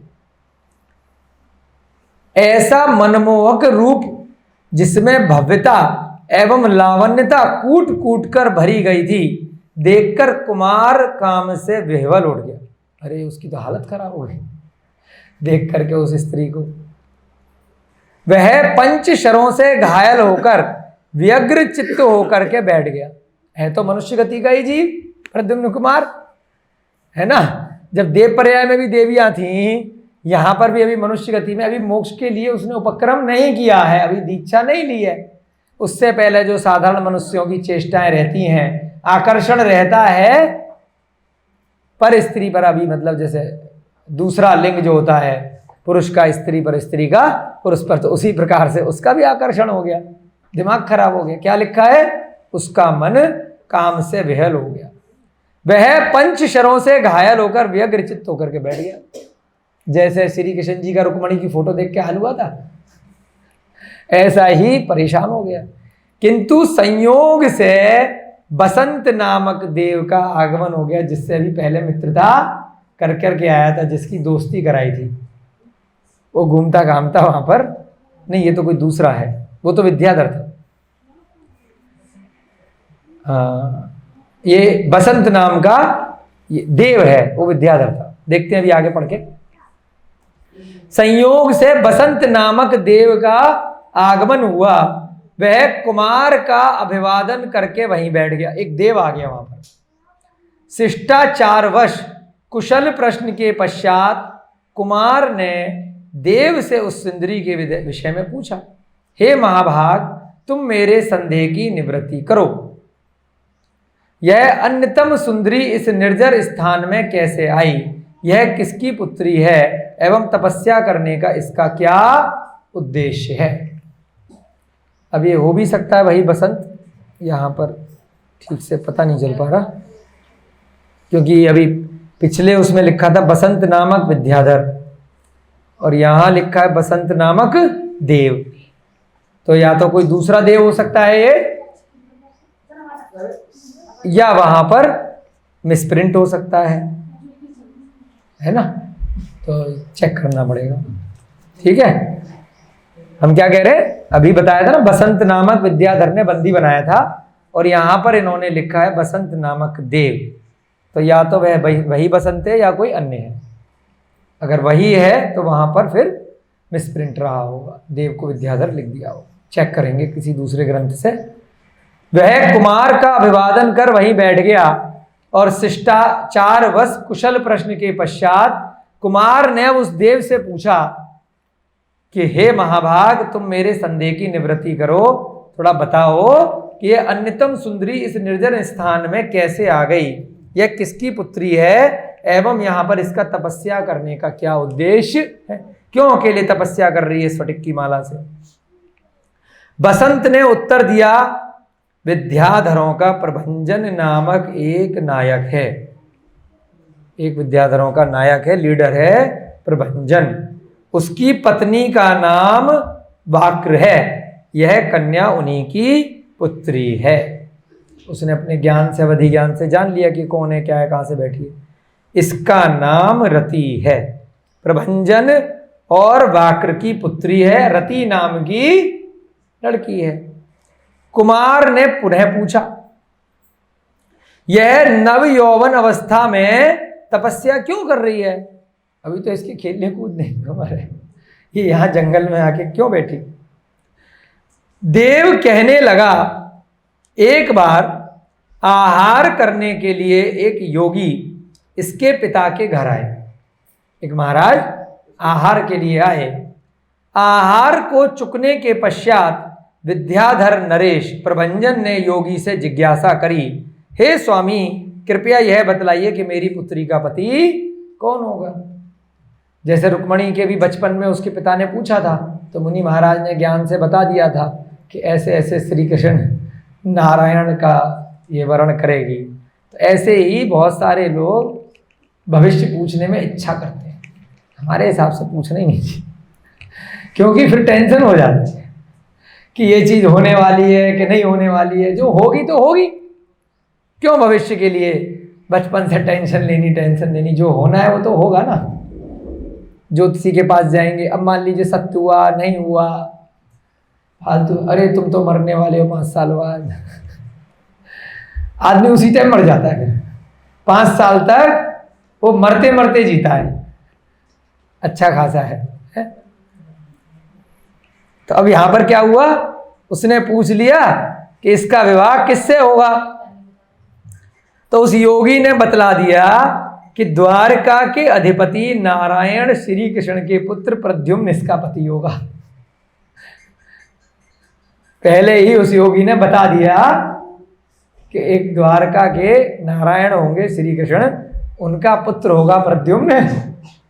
ऐसा मनमोहक रूप जिसमें भव्यता एवं लावण्यता कूट कूट कर भरी गई थी, देखकर कुमार काम से विह्वल उठ गया। अरे उसकी तो हालत खराब हो गई देख करके उस स्त्री को। वह पंच शरों से घायल होकर व्यग्र चित्त होकर के बैठ गया। है तो मनुष्य गति का ही जीव प्रद्युम्न कुमार, है ना? जब देव पर्याय में भी देवियां थी, यहां पर भी अभी मनुष्य गति में, अभी मोक्ष के लिए उसने उपक्रम नहीं किया है, अभी दीक्षा नहीं ली है। उससे पहले जो साधारण मनुष्यों की चेष्टाएं रहती हैं, आकर्षण रहता है पर स्त्री पर, अभी मतलब जैसे दूसरा लिंग जो होता है, पुरुष का स्त्री पर, स्त्री का पुरुष पर, तो उसी प्रकार से उसका भी आकर्षण हो गया, दिमाग खराब हो गया। क्या लिखा है? उसका मन काम से विह्वल हो गया। वह पंच शरों से घायल होकर व्यग्र चित्त होकर के बैठ गया। जैसे श्री कृष्ण जी का रुक्मणी की फोटो देख के हाल हुआ था, ऐसा ही परेशान हो गया। किंतु संयोग से बसंत नामक देव का आगमन हो गया, जिससे अभी पहले मित्रता कर के आया था, जिसकी दोस्ती कराई थी। वो घूमता घामता वहां पर, नहीं ये तो कोई दूसरा है, वो तो विद्याधर था। हाँ, ये बसंत नाम का ये देव है, वो विद्याधर था। देखते हैं अभी आगे पढ़ के। संयोग से बसंत नामक देव का आगमन हुआ, वह कुमार का अभिवादन करके वहीं बैठ गया। एक देव आ गया वहां पर। शिष्टाचारवश कुशल प्रश्न के पश्चात कुमार ने देव से उस सुंदरी के विषय में पूछा, हे महाभाग, तुम मेरे संदेह की निवृत्ति करो। यह अन्यतम सुंदरी इस निर्जर स्थान में कैसे आई? यह किसकी पुत्री है एवं तपस्या करने का इसका क्या उद्देश्य है? अब ये हो भी सकता है वही बसंत, यहाँ पर ठीक से पता नहीं चल पा रहा, क्योंकि अभी पिछले उसमें लिखा था बसंत नामक विद्याधर, और यहाँ लिखा है बसंत नामक देव। तो या तो कोई दूसरा देव हो सकता है ये, या वहां पर मिसप्रिंट हो सकता है ना? तो चेक करना पड़ेगा। ठीक है, हम क्या कह रहे हैं? अभी बताया था ना, बसंत नामक विद्याधर ने बंदी बनाया था, और यहां पर इन्होंने लिखा है बसंत नामक देव। तो या तो वह वही बसंत है या कोई अन्य है। अगर वही है तो वहां पर फिर मिसप्रिंट रहा होगा, देव को विद्याधर लिख दिया हो। चेक करेंगे किसी दूसरे ग्रंथ से। वह कुमार का अभिवादन कर वहीं बैठ गया, और शिष्टाचार वश कुशल प्रश्न के पश्चात कुमार ने उस देव से पूछा कि हे महाभाग, तुम मेरे संदेह की निवृत्ति करो, थोड़ा बताओ कि यह अन्यतम सुंदरी इस निर्जन स्थान में कैसे आ गई, यह किसकी पुत्री है एवं यहाँ पर इसका तपस्या करने का क्या उद्देश्य है? क्यों अकेले तपस्या कर रही है स्फटिक की माला से? बसंत ने उत्तर दिया, विद्याधरों का प्रभंजन नामक एक नायक है। एक विद्याधरों का नायक है, लीडर है प्रभंजन। उसकी पत्नी का नाम वाक्र है। यह कन्या उन्हीं की पुत्री है। उसने अपने ज्ञान से, अवधि ज्ञान से जान लिया कि कौन है, क्या है, कहां से बैठी है। इसका नाम रति है। प्रभंजन और वाक्र की पुत्री है, रति नाम की लड़की है। कुमार ने पुनः पूछा, यह नव यौवन अवस्था में तपस्या क्यों कर रही है? अभी तो इसके खेलने कूदने हमारे, ये यहां जंगल में आके क्यों बैठी? देव कहने लगा, एक बार आहार करने के लिए एक योगी इसके पिता के घर आए। एक महाराज आहार के लिए आए। आहार को चुकने के पश्चात विद्याधर नरेश प्रभंजन ने योगी से जिज्ञासा करी, हे स्वामी, कृपया यह बतलाइए कि मेरी पुत्री का पति कौन होगा? जैसे रुक्मणी के भी बचपन में उसके पिता ने पूछा था, तो मुनि महाराज ने ज्ञान से बता दिया था कि ऐसे ऐसे श्री कृष्ण नारायण का ये वर्ण करेगी। तो ऐसे ही बहुत सारे लोग भविष्य पूछने में इच्छा करते हैं। हमारे हिसाब से पूछना ही नहीं चाहिए, क्योंकि फिर टेंशन हो जाती है कि ये चीज़ होने वाली है कि नहीं होने वाली है। जो होगी तो होगी, क्यों भविष्य के लिए बचपन से टेंशन लेनी? जो होना है वो तो होगा ना। ज्योतिषी के पास जाएंगे, अब मान लीजिए सत्य हुआ, नहीं हुआ, फालतू, अरे तुम तो मरने वाले हो 5 साल बाद। आदमी उसी टाइम मर जाता है। 5 साल तक वो मरते मरते जीता है, अच्छा खासा है। तो अब यहां पर क्या हुआ? उसने पूछ लिया कि इसका विवाह किससे होगा। तो उस योगी ने बतला दिया कि द्वारका के अधिपति नारायण श्री कृष्ण के पुत्र प्रद्युम्न इसका पति होगा। पहले ही उस योगी ने बता दिया कि एक द्वारका के नारायण होंगे श्री कृष्ण, उनका पुत्र होगा प्रद्युम्न,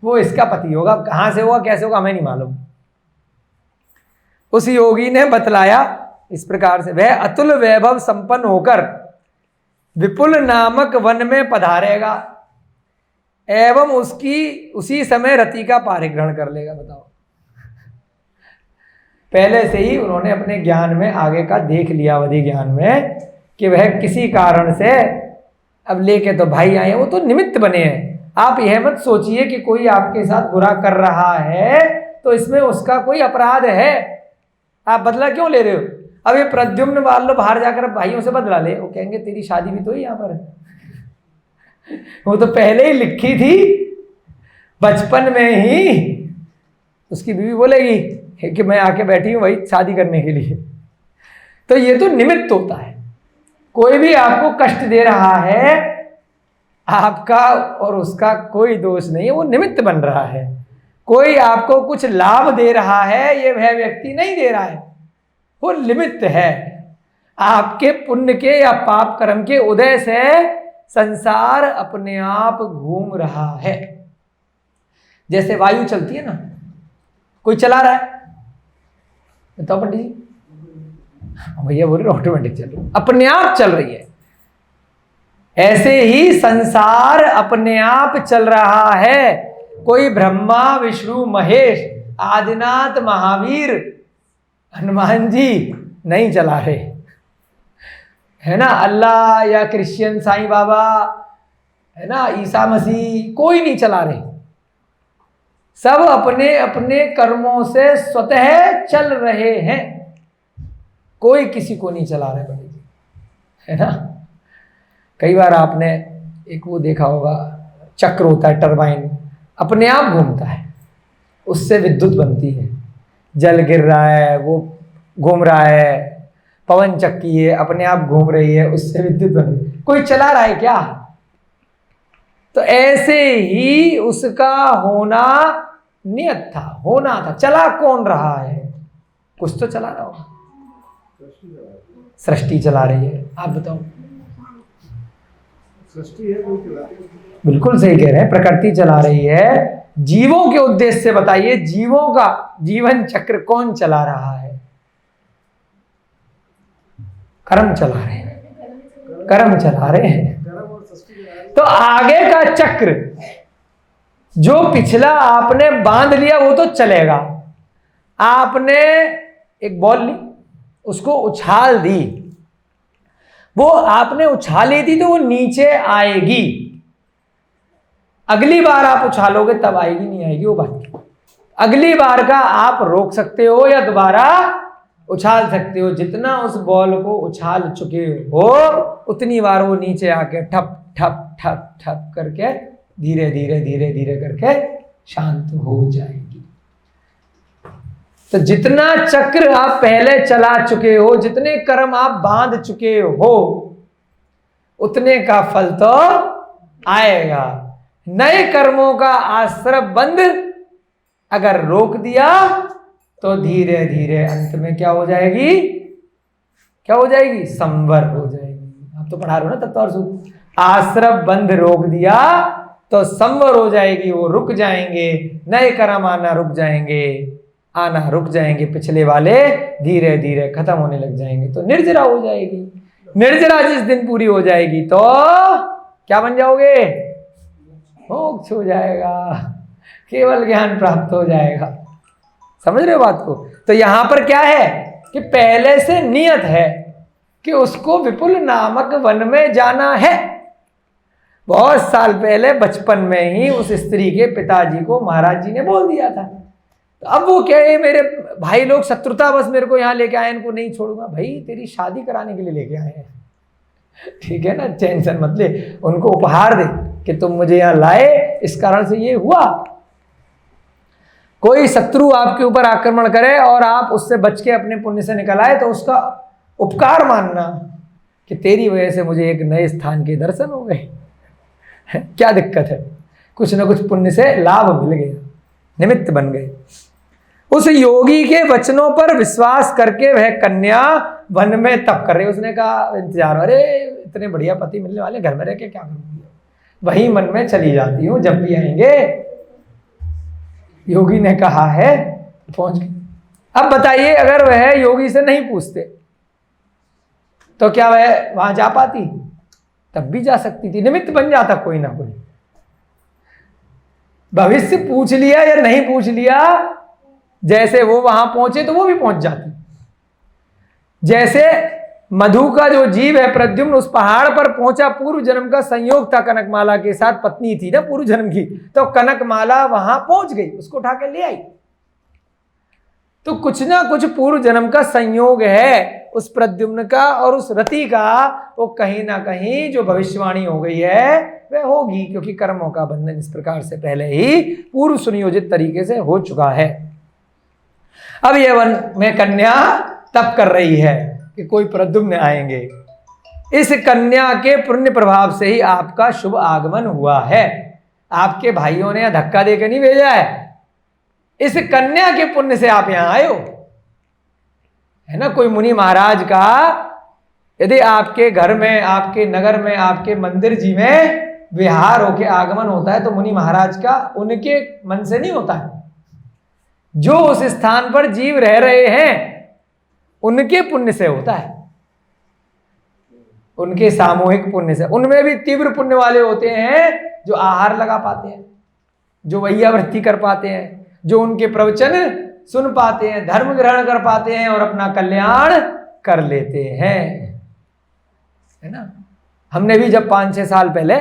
वो इसका पति होगा। कहां से होगा, कैसे होगा, हमें नहीं मालूम। उस योगी ने बतलाया इस प्रकार से, वह अतुल वैभव संपन्न होकर विपुल नामक वन में पधारेगा। एवं उसकी उसी समय रति का पारिग्रहण कर लेगा। बताओ, पहले से ही उन्होंने अपने ज्ञान में आगे का देख लिया, अवधि ज्ञान में, कि वह किसी कारण से अब लेके तो भाई आए, वो तो निमित्त बने हैं। आप यह मत सोचिए कि कोई आपके साथ बुरा कर रहा है तो इसमें उसका कोई अपराध है, आप बदला क्यों ले रहे हो। अब ये प्रद्युम्न मान लो बाहर जाकर भाइयों से बदला ले, वो कहेंगे तेरी शादी भी तो ही यहाँ पर है। वो तो पहले ही लिखी थी बचपन में ही। उसकी बीवी बोलेगी कि मैं आके बैठी हूं वही शादी करने के लिए। तो ये तो निमित्त होता है। कोई भी आपको कष्ट दे रहा है, आपका और उसका कोई दोष नहीं है, वो निमित्त बन रहा है। कोई आपको कुछ लाभ दे रहा है, ये वह व्यक्ति नहीं दे रहा है, वो निमित्त है। आपके पुण्य के या पाप कर्म के उदय से संसार अपने आप घूम रहा है। जैसे वायु चलती है ना, कोई चला रहा है, बताओ पंडित जी, भैया बोल रहे ऑटोमेटिक चल रही, अपने आप चल रही है। ऐसे ही संसार अपने आप चल रहा है। कोई ब्रह्मा विष्णु महेश आदिनाथ महावीर हनुमान जी नहीं चला रहे, है ना। अल्लाह या क्रिश्चियन साईं बाबा, है ना, ईसा मसीह, कोई नहीं चला रहे। सब अपने अपने कर्मों से स्वतः चल रहे हैं, कोई किसी को नहीं चला रहे पंडित जी, है ना। कई बार आपने एक वो देखा होगा, चक्र होता है, टरबाइन अपने आप घूमता है, उससे विद्युत बनती है। जल गिर रहा है, वो घूम रहा है, पवन चक्की है, अपने आप घूम रही है, उससे विद्युत बन रही है। कोई चला रहा है क्या। तो ऐसे ही उसका होना नियत था, होना था। चला कौन रहा है, कुछ तो चला रहा होगा। सृष्टि चला रही है, आप बताओ। सृष्टि है, कोई चला रही है। बिल्कुल सही कह रहे हैं, प्रकृति चला रही है। जीवों के उद्देश्य से बताइए, जीवों का जीवन चक्र कौन चला रहा है। कर्म चला रहे हैं, कर्म चला रहे हैं। तो आगे का चक्र जो पिछला आपने बांध लिया वो तो चलेगा। आपने एक बॉल ली, उसको उछाल दी, वो आपने उछाली थी तो वो नीचे आएगी। अगली बार आप उछालोगे तब आएगी, नहीं आएगी वो बात। अगली बार का आप रोक सकते हो या दोबारा उछाल सकते हो। जितना उस बॉल को उछाल चुके हो उतनी बार वो नीचे आके ठप ठप ठप ठप करके धीरे धीरे धीरे धीरे करके शांत हो जाएगी। तो जितना चक्र आप पहले चला चुके हो, जितने कर्म आप बांध चुके हो, उतने का फल तो आएगा। नए कर्मों का आश्रय बंद अगर रोक दिया तो धीरे धीरे अंत में क्या हो जाएगी, क्या हो जाएगी, संवर हो जाएगी। आप तो पढ़ा रहे हो ना तत्व और सूत्र। आश्रय बंद रोक दिया तो संवर हो जाएगी, वो रुक जाएंगे, नए कर्म आना रुक जाएंगे, आना रुक जाएंगे, पिछले वाले धीरे धीरे खत्म होने लग जाएंगे, तो निर्जरा हो जाएगी। निर्जरा जिस दिन पूरी हो जाएगी तो क्या बन जाओगे, मोक्ष हो जाएगा, केवल ज्ञान प्राप्त हो जाएगा। समझ रहे हो बात को। तो यहां पर क्या है कि पहले से नियत है कि उसको विपुल नामक वन में जाना है। बहुत साल पहले बचपन में ही उस स्त्री के पिताजी को महाराज जी ने बोल दिया था। तो अब वो क्या है, मेरे भाई लोग शत्रुता बस मेरे को यहाँ लेके आए, इनको नहीं छोड़ूंगा। भाई तेरी शादी कराने के लिए लेके आए हैं, ठीक है ना, टेंशन मत ले, उनको उपहार दे कि तुम मुझे यहाँ लाए, इस कारण से ये हुआ। कोई शत्रु आपके ऊपर आक्रमण करे और आप उससे बच के अपने पुण्य से निकल आए तो उसका उपकार मानना कि तेरी वजह से मुझे एक नए स्थान के दर्शन हो गए। क्या दिक्कत है, कुछ ना कुछ पुण्य से लाभ मिल गया, निमित्त बन गए। उस योगी के वचनों पर विश्वास करके वह कन्या वन में तप कर रही। उसने कहा इंतजार, अरे इतने बढ़िया पति मिलने वाले, घर में रह के क्या करूंगी, वही मन में चली जाती हूँ, जब भी आएंगे। योगी ने कहा है, पहुंच गए। अब बताइए अगर वह योगी से नहीं पूछते तो क्या वह वहां जा पाती, तब भी जा सकती थी, निमित्त बन जाता कोई ना कोई। भविष्य पूछ लिया या नहीं पूछ लिया, जैसे वो वहां पहुंचे तो वो भी पहुंच जाती। जैसे मधु का जो जीव है प्रद्युम्न उस पहाड़ पर पहुंचा, पूर्व जन्म का संयोग था कनकमाला के साथ, पत्नी थी ना पूर्व जन्म की, तो कनकमाला वहां पहुंच गई, उसको उठा के ले आई। तो कुछ ना कुछ पूर्व जन्म का संयोग है उस प्रद्युम्न का और उस रति का, वो कहीं ना कहीं जो भविष्यवाणी हो गई है वह होगी, क्योंकि कर्मों का बंधन इस प्रकार से पहले ही पूर्व सुनियोजित तरीके से हो चुका है। अब ये वन में कन्या तप कर रही है कि कोई प्रद्युम्न आएंगे। इस कन्या के पुण्य प्रभाव से ही आपका शुभ आगमन हुआ है। आपके भाइयों ने धक्का देकर नहीं भेजा है, इस कन्या के पुण्य से आप यहां आए हो, है ना। कोई मुनि महाराज का यदि आपके घर में, आपके नगर में, आपके मंदिर जी में विहार होके आगमन होता है तो मुनि महाराज का उनके मन से नहीं होता है, जो उस स्थान पर जीव रह रहे हैं उनके पुण्य से होता है, उनके सामूहिक पुण्य से। उनमें भी तीव्र पुण्य वाले होते हैं जो आहार लगा पाते हैं, जो वैयावृत्ति कर पाते हैं, जो उनके प्रवचन सुन पाते हैं, धर्म ग्रहण कर पाते हैं और अपना कल्याण कर लेते हैं, है ना। हमने भी जब 5-6 साल पहले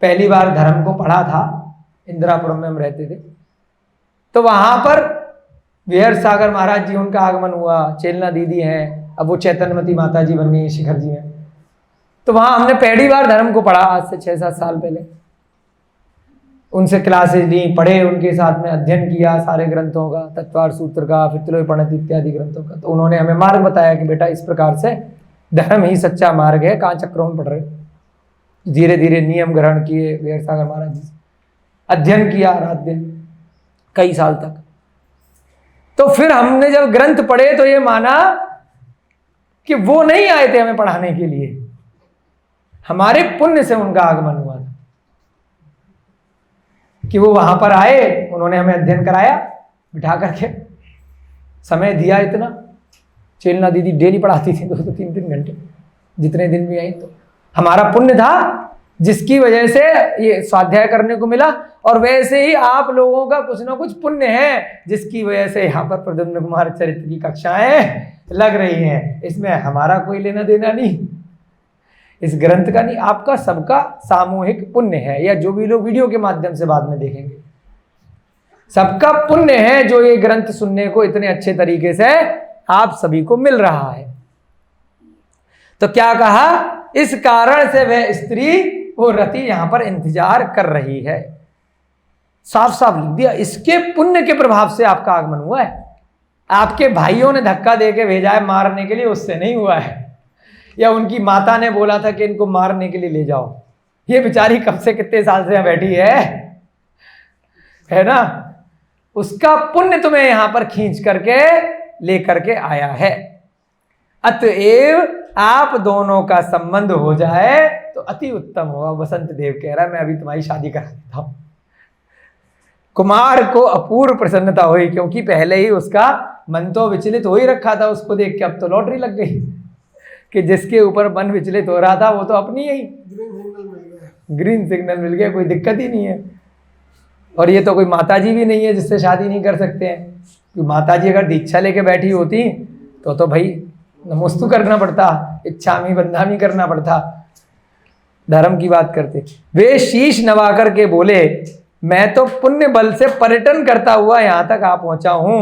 पहली बार धर्म को पढ़ा था, इंदिरापुरम में हम रहते थे, तो वहां पर विहर सागर महाराज जी उनका आगमन हुआ, चेलना दीदी हैं, अब वो चैतन्यमती माता जी बन गई शिखर जी में। तो वहां हमने पहली बार धर्म को पढ़ा, आज से 6-7 साल पहले। उनसे क्लासेज ली, पढ़े, उनके साथ में अध्ययन किया सारे ग्रंथों का, तत्वार सूत्र का, फितलोय पंडित इत्यादि ग्रंथों का। तो उन्होंने हमें मार्ग बताया कि बेटा इस प्रकार से धर्म ही सच्चा मार्ग है, कहाँ चक्रों में पढ़ रहे। धीरे धीरे नियम ग्रहण किए विहर सागर महाराज जी, अध्ययन किया रात दिन कई साल तक। तो फिर हमने जब ग्रंथ पढ़े तो ये माना कि वो नहीं आए थे हमें पढ़ाने के लिए, हमारे पुण्य से उनका आगमन हुआ था कि वो वहां पर आए, उन्होंने हमें अध्ययन कराया बिठा करके, समय दिया इतना। चेलना दीदी डेली पढ़ाती थी 2-3 घंटे, जितने दिन भी आई। तो हमारा पुण्य था जिसकी वजह से ये स्वाध्याय करने को मिला, और वैसे ही आप लोगों का कुछ ना कुछ पुण्य है जिसकी वजह से यहाँ पर प्रद्युम्न कुमार चरित्र की कक्षाएं लग रही हैं। इसमें हमारा कोई लेना देना नहीं, इस ग्रंथ का नहीं, आपका सबका सामूहिक पुण्य है। या जो भी लोग वीडियो के माध्यम से बाद में देखेंगे, सबका पुण्य है जो ये ग्रंथ सुनने को इतने अच्छे तरीके से आप सभी को मिल रहा है। तो क्या कहा, इस कारण से वह स्त्री वो रति यहां पर इंतजार कर रही है। साफ साफ लिख दिया, इसके पुण्य के प्रभाव से आपका आगमन हुआ है। आपके भाइयों ने धक्का देके भेजा है मारने के लिए, उससे नहीं हुआ है, या उनकी माता ने बोला था कि इनको मारने के लिए ले जाओ। ये बेचारी कब से कितने साल से बैठी है ना, उसका पुण्य तुम्हें यहां पर खींच करके लेकर के आया है। अतएव आप दोनों का संबंध हो जाए तो अति उत्तम होगा। वसंत देव कह रहा है मैं अभी तुम्हारी शादी करा देता हूं। कुमार को अपूर्व प्रसन्नता हुई, क्योंकि पहले ही उसका मन तो विचलित हो ही रखा था उसको देख के। अब तो लॉटरी लग गई कि जिसके ऊपर मन विचलित हो रहा था वो तो अपनी ही ग्रीन सिग्नल मिल गया, कोई दिक्कत ही नहीं है। और ये तो कोई माताजी भी नहीं है जिससे शादी नहीं कर सकते हैं, क्योंकि माताजी अगर दीक्षा लेके बैठी होती तो भाई नमोस्तु करना पड़ता, इच्छामी बंधामी करना पड़ता, धर्म की बात करते। वे शीश नवा करके बोले मैं तो पुण्य बल से पर्यटन करता हुआ यहां तक आ पहुंचा हूं।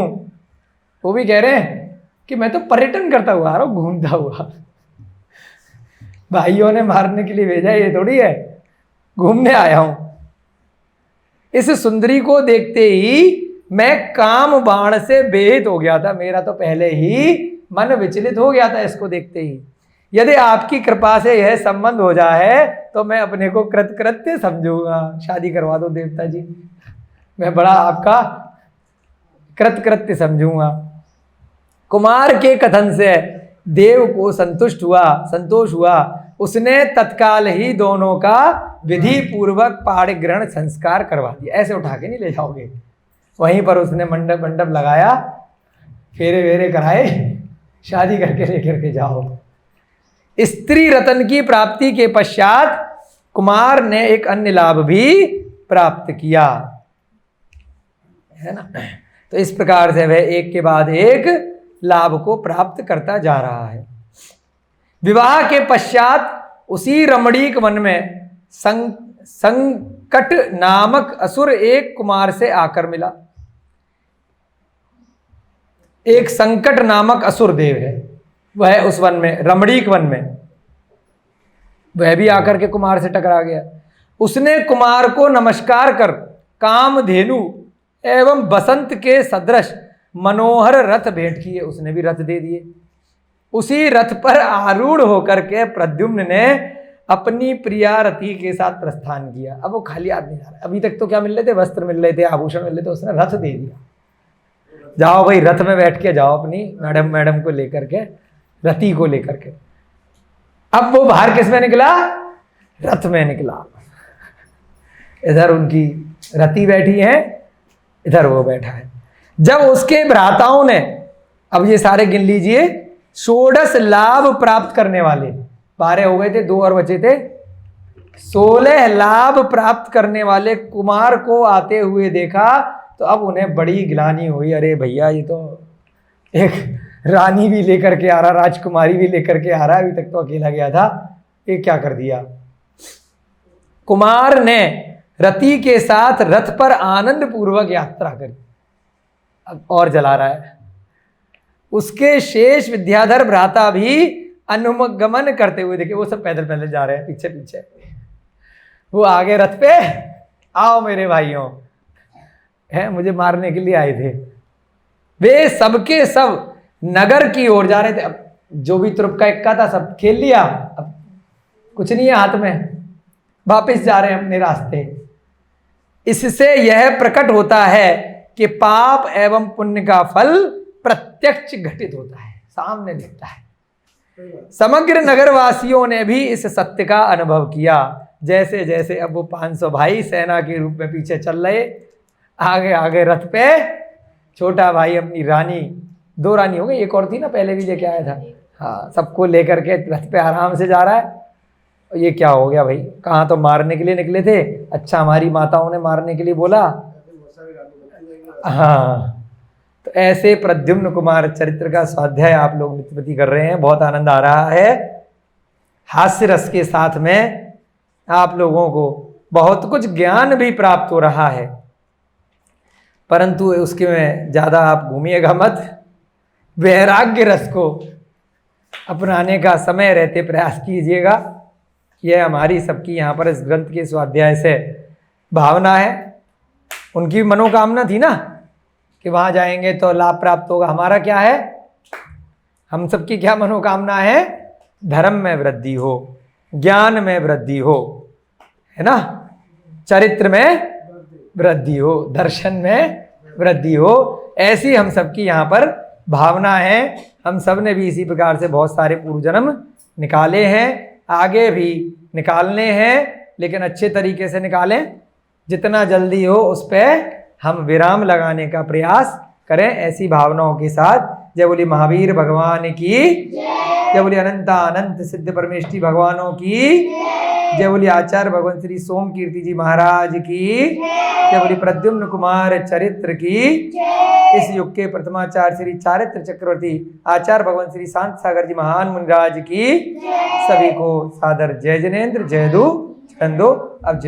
वो भी कह रहे हैं कि मैं तो पर्यटन करता हुआ आ रहा हूं, घूमता हुआ। भाइयों ने मारने के लिए भेजा ये थोड़ी है, घूमने आया हूं। इस सुंदरी को देखते ही मैं काम बाण से बेहित हो गया था, मेरा तो पहले ही मन विचलित हो गया था इसको देखते ही। यदि आपकी कृपा से यह संबंध हो जाए तो मैं अपने को कृतकृत्य समझूंगा। शादी करवा दो देवता जी, मैं बड़ा आपका कृतकृत्य समझूंगा। कुमार के कथन से देव को संतोष हुआ। उसने तत्काल ही दोनों का विधि पूर्वक पाणी ग्रहण संस्कार करवा दिया। ऐसे उठा के नहीं ले जाओगे, वहीं पर उसने मंडप लगाया, फेरे वेरे कराए, शादी करके लेकर के जाओ। स्त्री रतन की प्राप्ति के पश्चात कुमार ने एक अन्य लाभ भी प्राप्त किया, है ना। तो इस प्रकार से वह एक के बाद एक लाभ को प्राप्त करता जा रहा है। विवाह के पश्चात उसी रमणीक वन में संकट नामक असुर एक कुमार से आकर मिला। एक संकट नामक असुर देव है, वह उस वन में, रमणीक वन में, वह भी आकर के कुमार से टकरा गया। उसने कुमार को नमस्कार कर कामधेनु एवं बसंत के सदृश मनोहर रथ भेंट किए। उसने भी रथ दे दिए। उसी रथ पर आरूढ़ होकर के प्रद्युम्न ने अपनी प्रिया रति के साथ प्रस्थान किया। अब वो खाली हाथ नहीं जा रहा। अभी तक तो क्या मिल रहे थे, वस्त्र मिल रहे थे, आभूषण मिल रहे थे, उसने रथ दे दिया। जाओ भाई, रथ में बैठ के जाओ अपनी मैडम को लेकर के, रति को लेकर के। अब वो बाहर किस में निकला? रथ में निकला। इधर उनकी रति बैठी है, इधर वो बैठा है। जब उसके भ्राताओं ने, अब ये सारे गिन लीजिए, 16 लाभ प्राप्त करने वाले, 12 हो गए थे, 2 और बचे थे, 16 लाभ प्राप्त करने वाले कुमार को आते हुए देखा तो अब उन्हें बड़ी ग्लानि हुई। अरे भैया, ये तो एक रानी भी लेकर के आ रहा, राजकुमारी भी लेकर के आ रहा, अभी तक तो अकेला गया था, ये क्या कर दिया। कुमार ने रति के साथ रथ पर आनंद पूर्वक यात्रा करी। अब और जला रहा है। उसके शेष विद्याधर भ्राता भी अनुगमन करते हुए देखे। वो सब पैदल पैदल जा रहे हैं पीछे पीछे, वो आगे रथ पे, आओ मेरे भाइयों, है मुझे मारने के लिए आए थे। वे सबके सब नगर की ओर जा रहे थे। अब जो भी तुरुप का इक्का था सब खेल लिया, अब कुछ नहीं है हाथ में, वापस जा रहे हैं अपने रास्ते। इससे यह प्रकट होता है कि पाप एवं पुण्य का फल प्रत्यक्ष घटित होता है, सामने दिखता है। समग्र नगरवासियों ने भी इस सत्य का अनुभव किया। जैसे जैसे अब वो 500 भाई सेना के रूप में पीछे चल रहे, आगे आगे रथ पे छोटा भाई अपनी रानी, 2 रानी हो गई, एक और थी ना पहले भी लेके आया था, हाँ, सबको लेकर के रथ पे आराम से जा रहा है। ये क्या हो गया भाई, कहाँ तो मारने के लिए निकले थे, अच्छा हमारी माताओं ने मारने के लिए बोला। हाँ, तो ऐसे प्रद्युम्न कुमार चरित्र का स्वाध्याय आप लोग नित्यप्रति कर रहे हैं, बहुत आनंद आ रहा है। हास्य रस के साथ में आप लोगों को बहुत कुछ ज्ञान भी प्राप्त हो रहा है, परंतु उसके में ज़्यादा आप घूमिएगा मत। वैराग्य रस को अपनाने का समय रहते प्रयास कीजिएगा। यह हमारी सबकी यहाँ पर इस ग्रंथ के स्वाध्याय से भावना है। उनकी मनोकामना थी ना कि वहाँ जाएंगे तो लाभ प्राप्त होगा। हमारा क्या है, हम सबकी क्या मनोकामना है? धर्म में वृद्धि हो, ज्ञान में वृद्धि हो, है ना, चरित्र में वृद्धि हो, दर्शन में वृद्धि हो। ऐसी हम सबकी यहाँ पर भावना है। हम सब ने भी इसी प्रकार से बहुत सारे पूर्व जन्म निकाले हैं, आगे भी निकालने हैं, लेकिन अच्छे तरीके से निकालें। जितना जल्दी हो उस पर हम विराम लगाने का प्रयास करें, ऐसी भावनाओं के साथ। जय बोली महावीर भगवान की, जय बोली अनंत सिद्ध परमेष्ठी भगवानों की, जय बोली आचार्य भगवान श्री सोम कीर्ति जी महाराज की, जय बोली प्रद्युम्न कुमार चरित्र की, इस युग के प्रथमाचार्य श्री चारित्र चक्रवर्ती आचार्य भगवान श्री शांत सागर जी महान मुनिराज की। सभी को सादर जय जिनेन्द्र, जय दो, चंदो। अब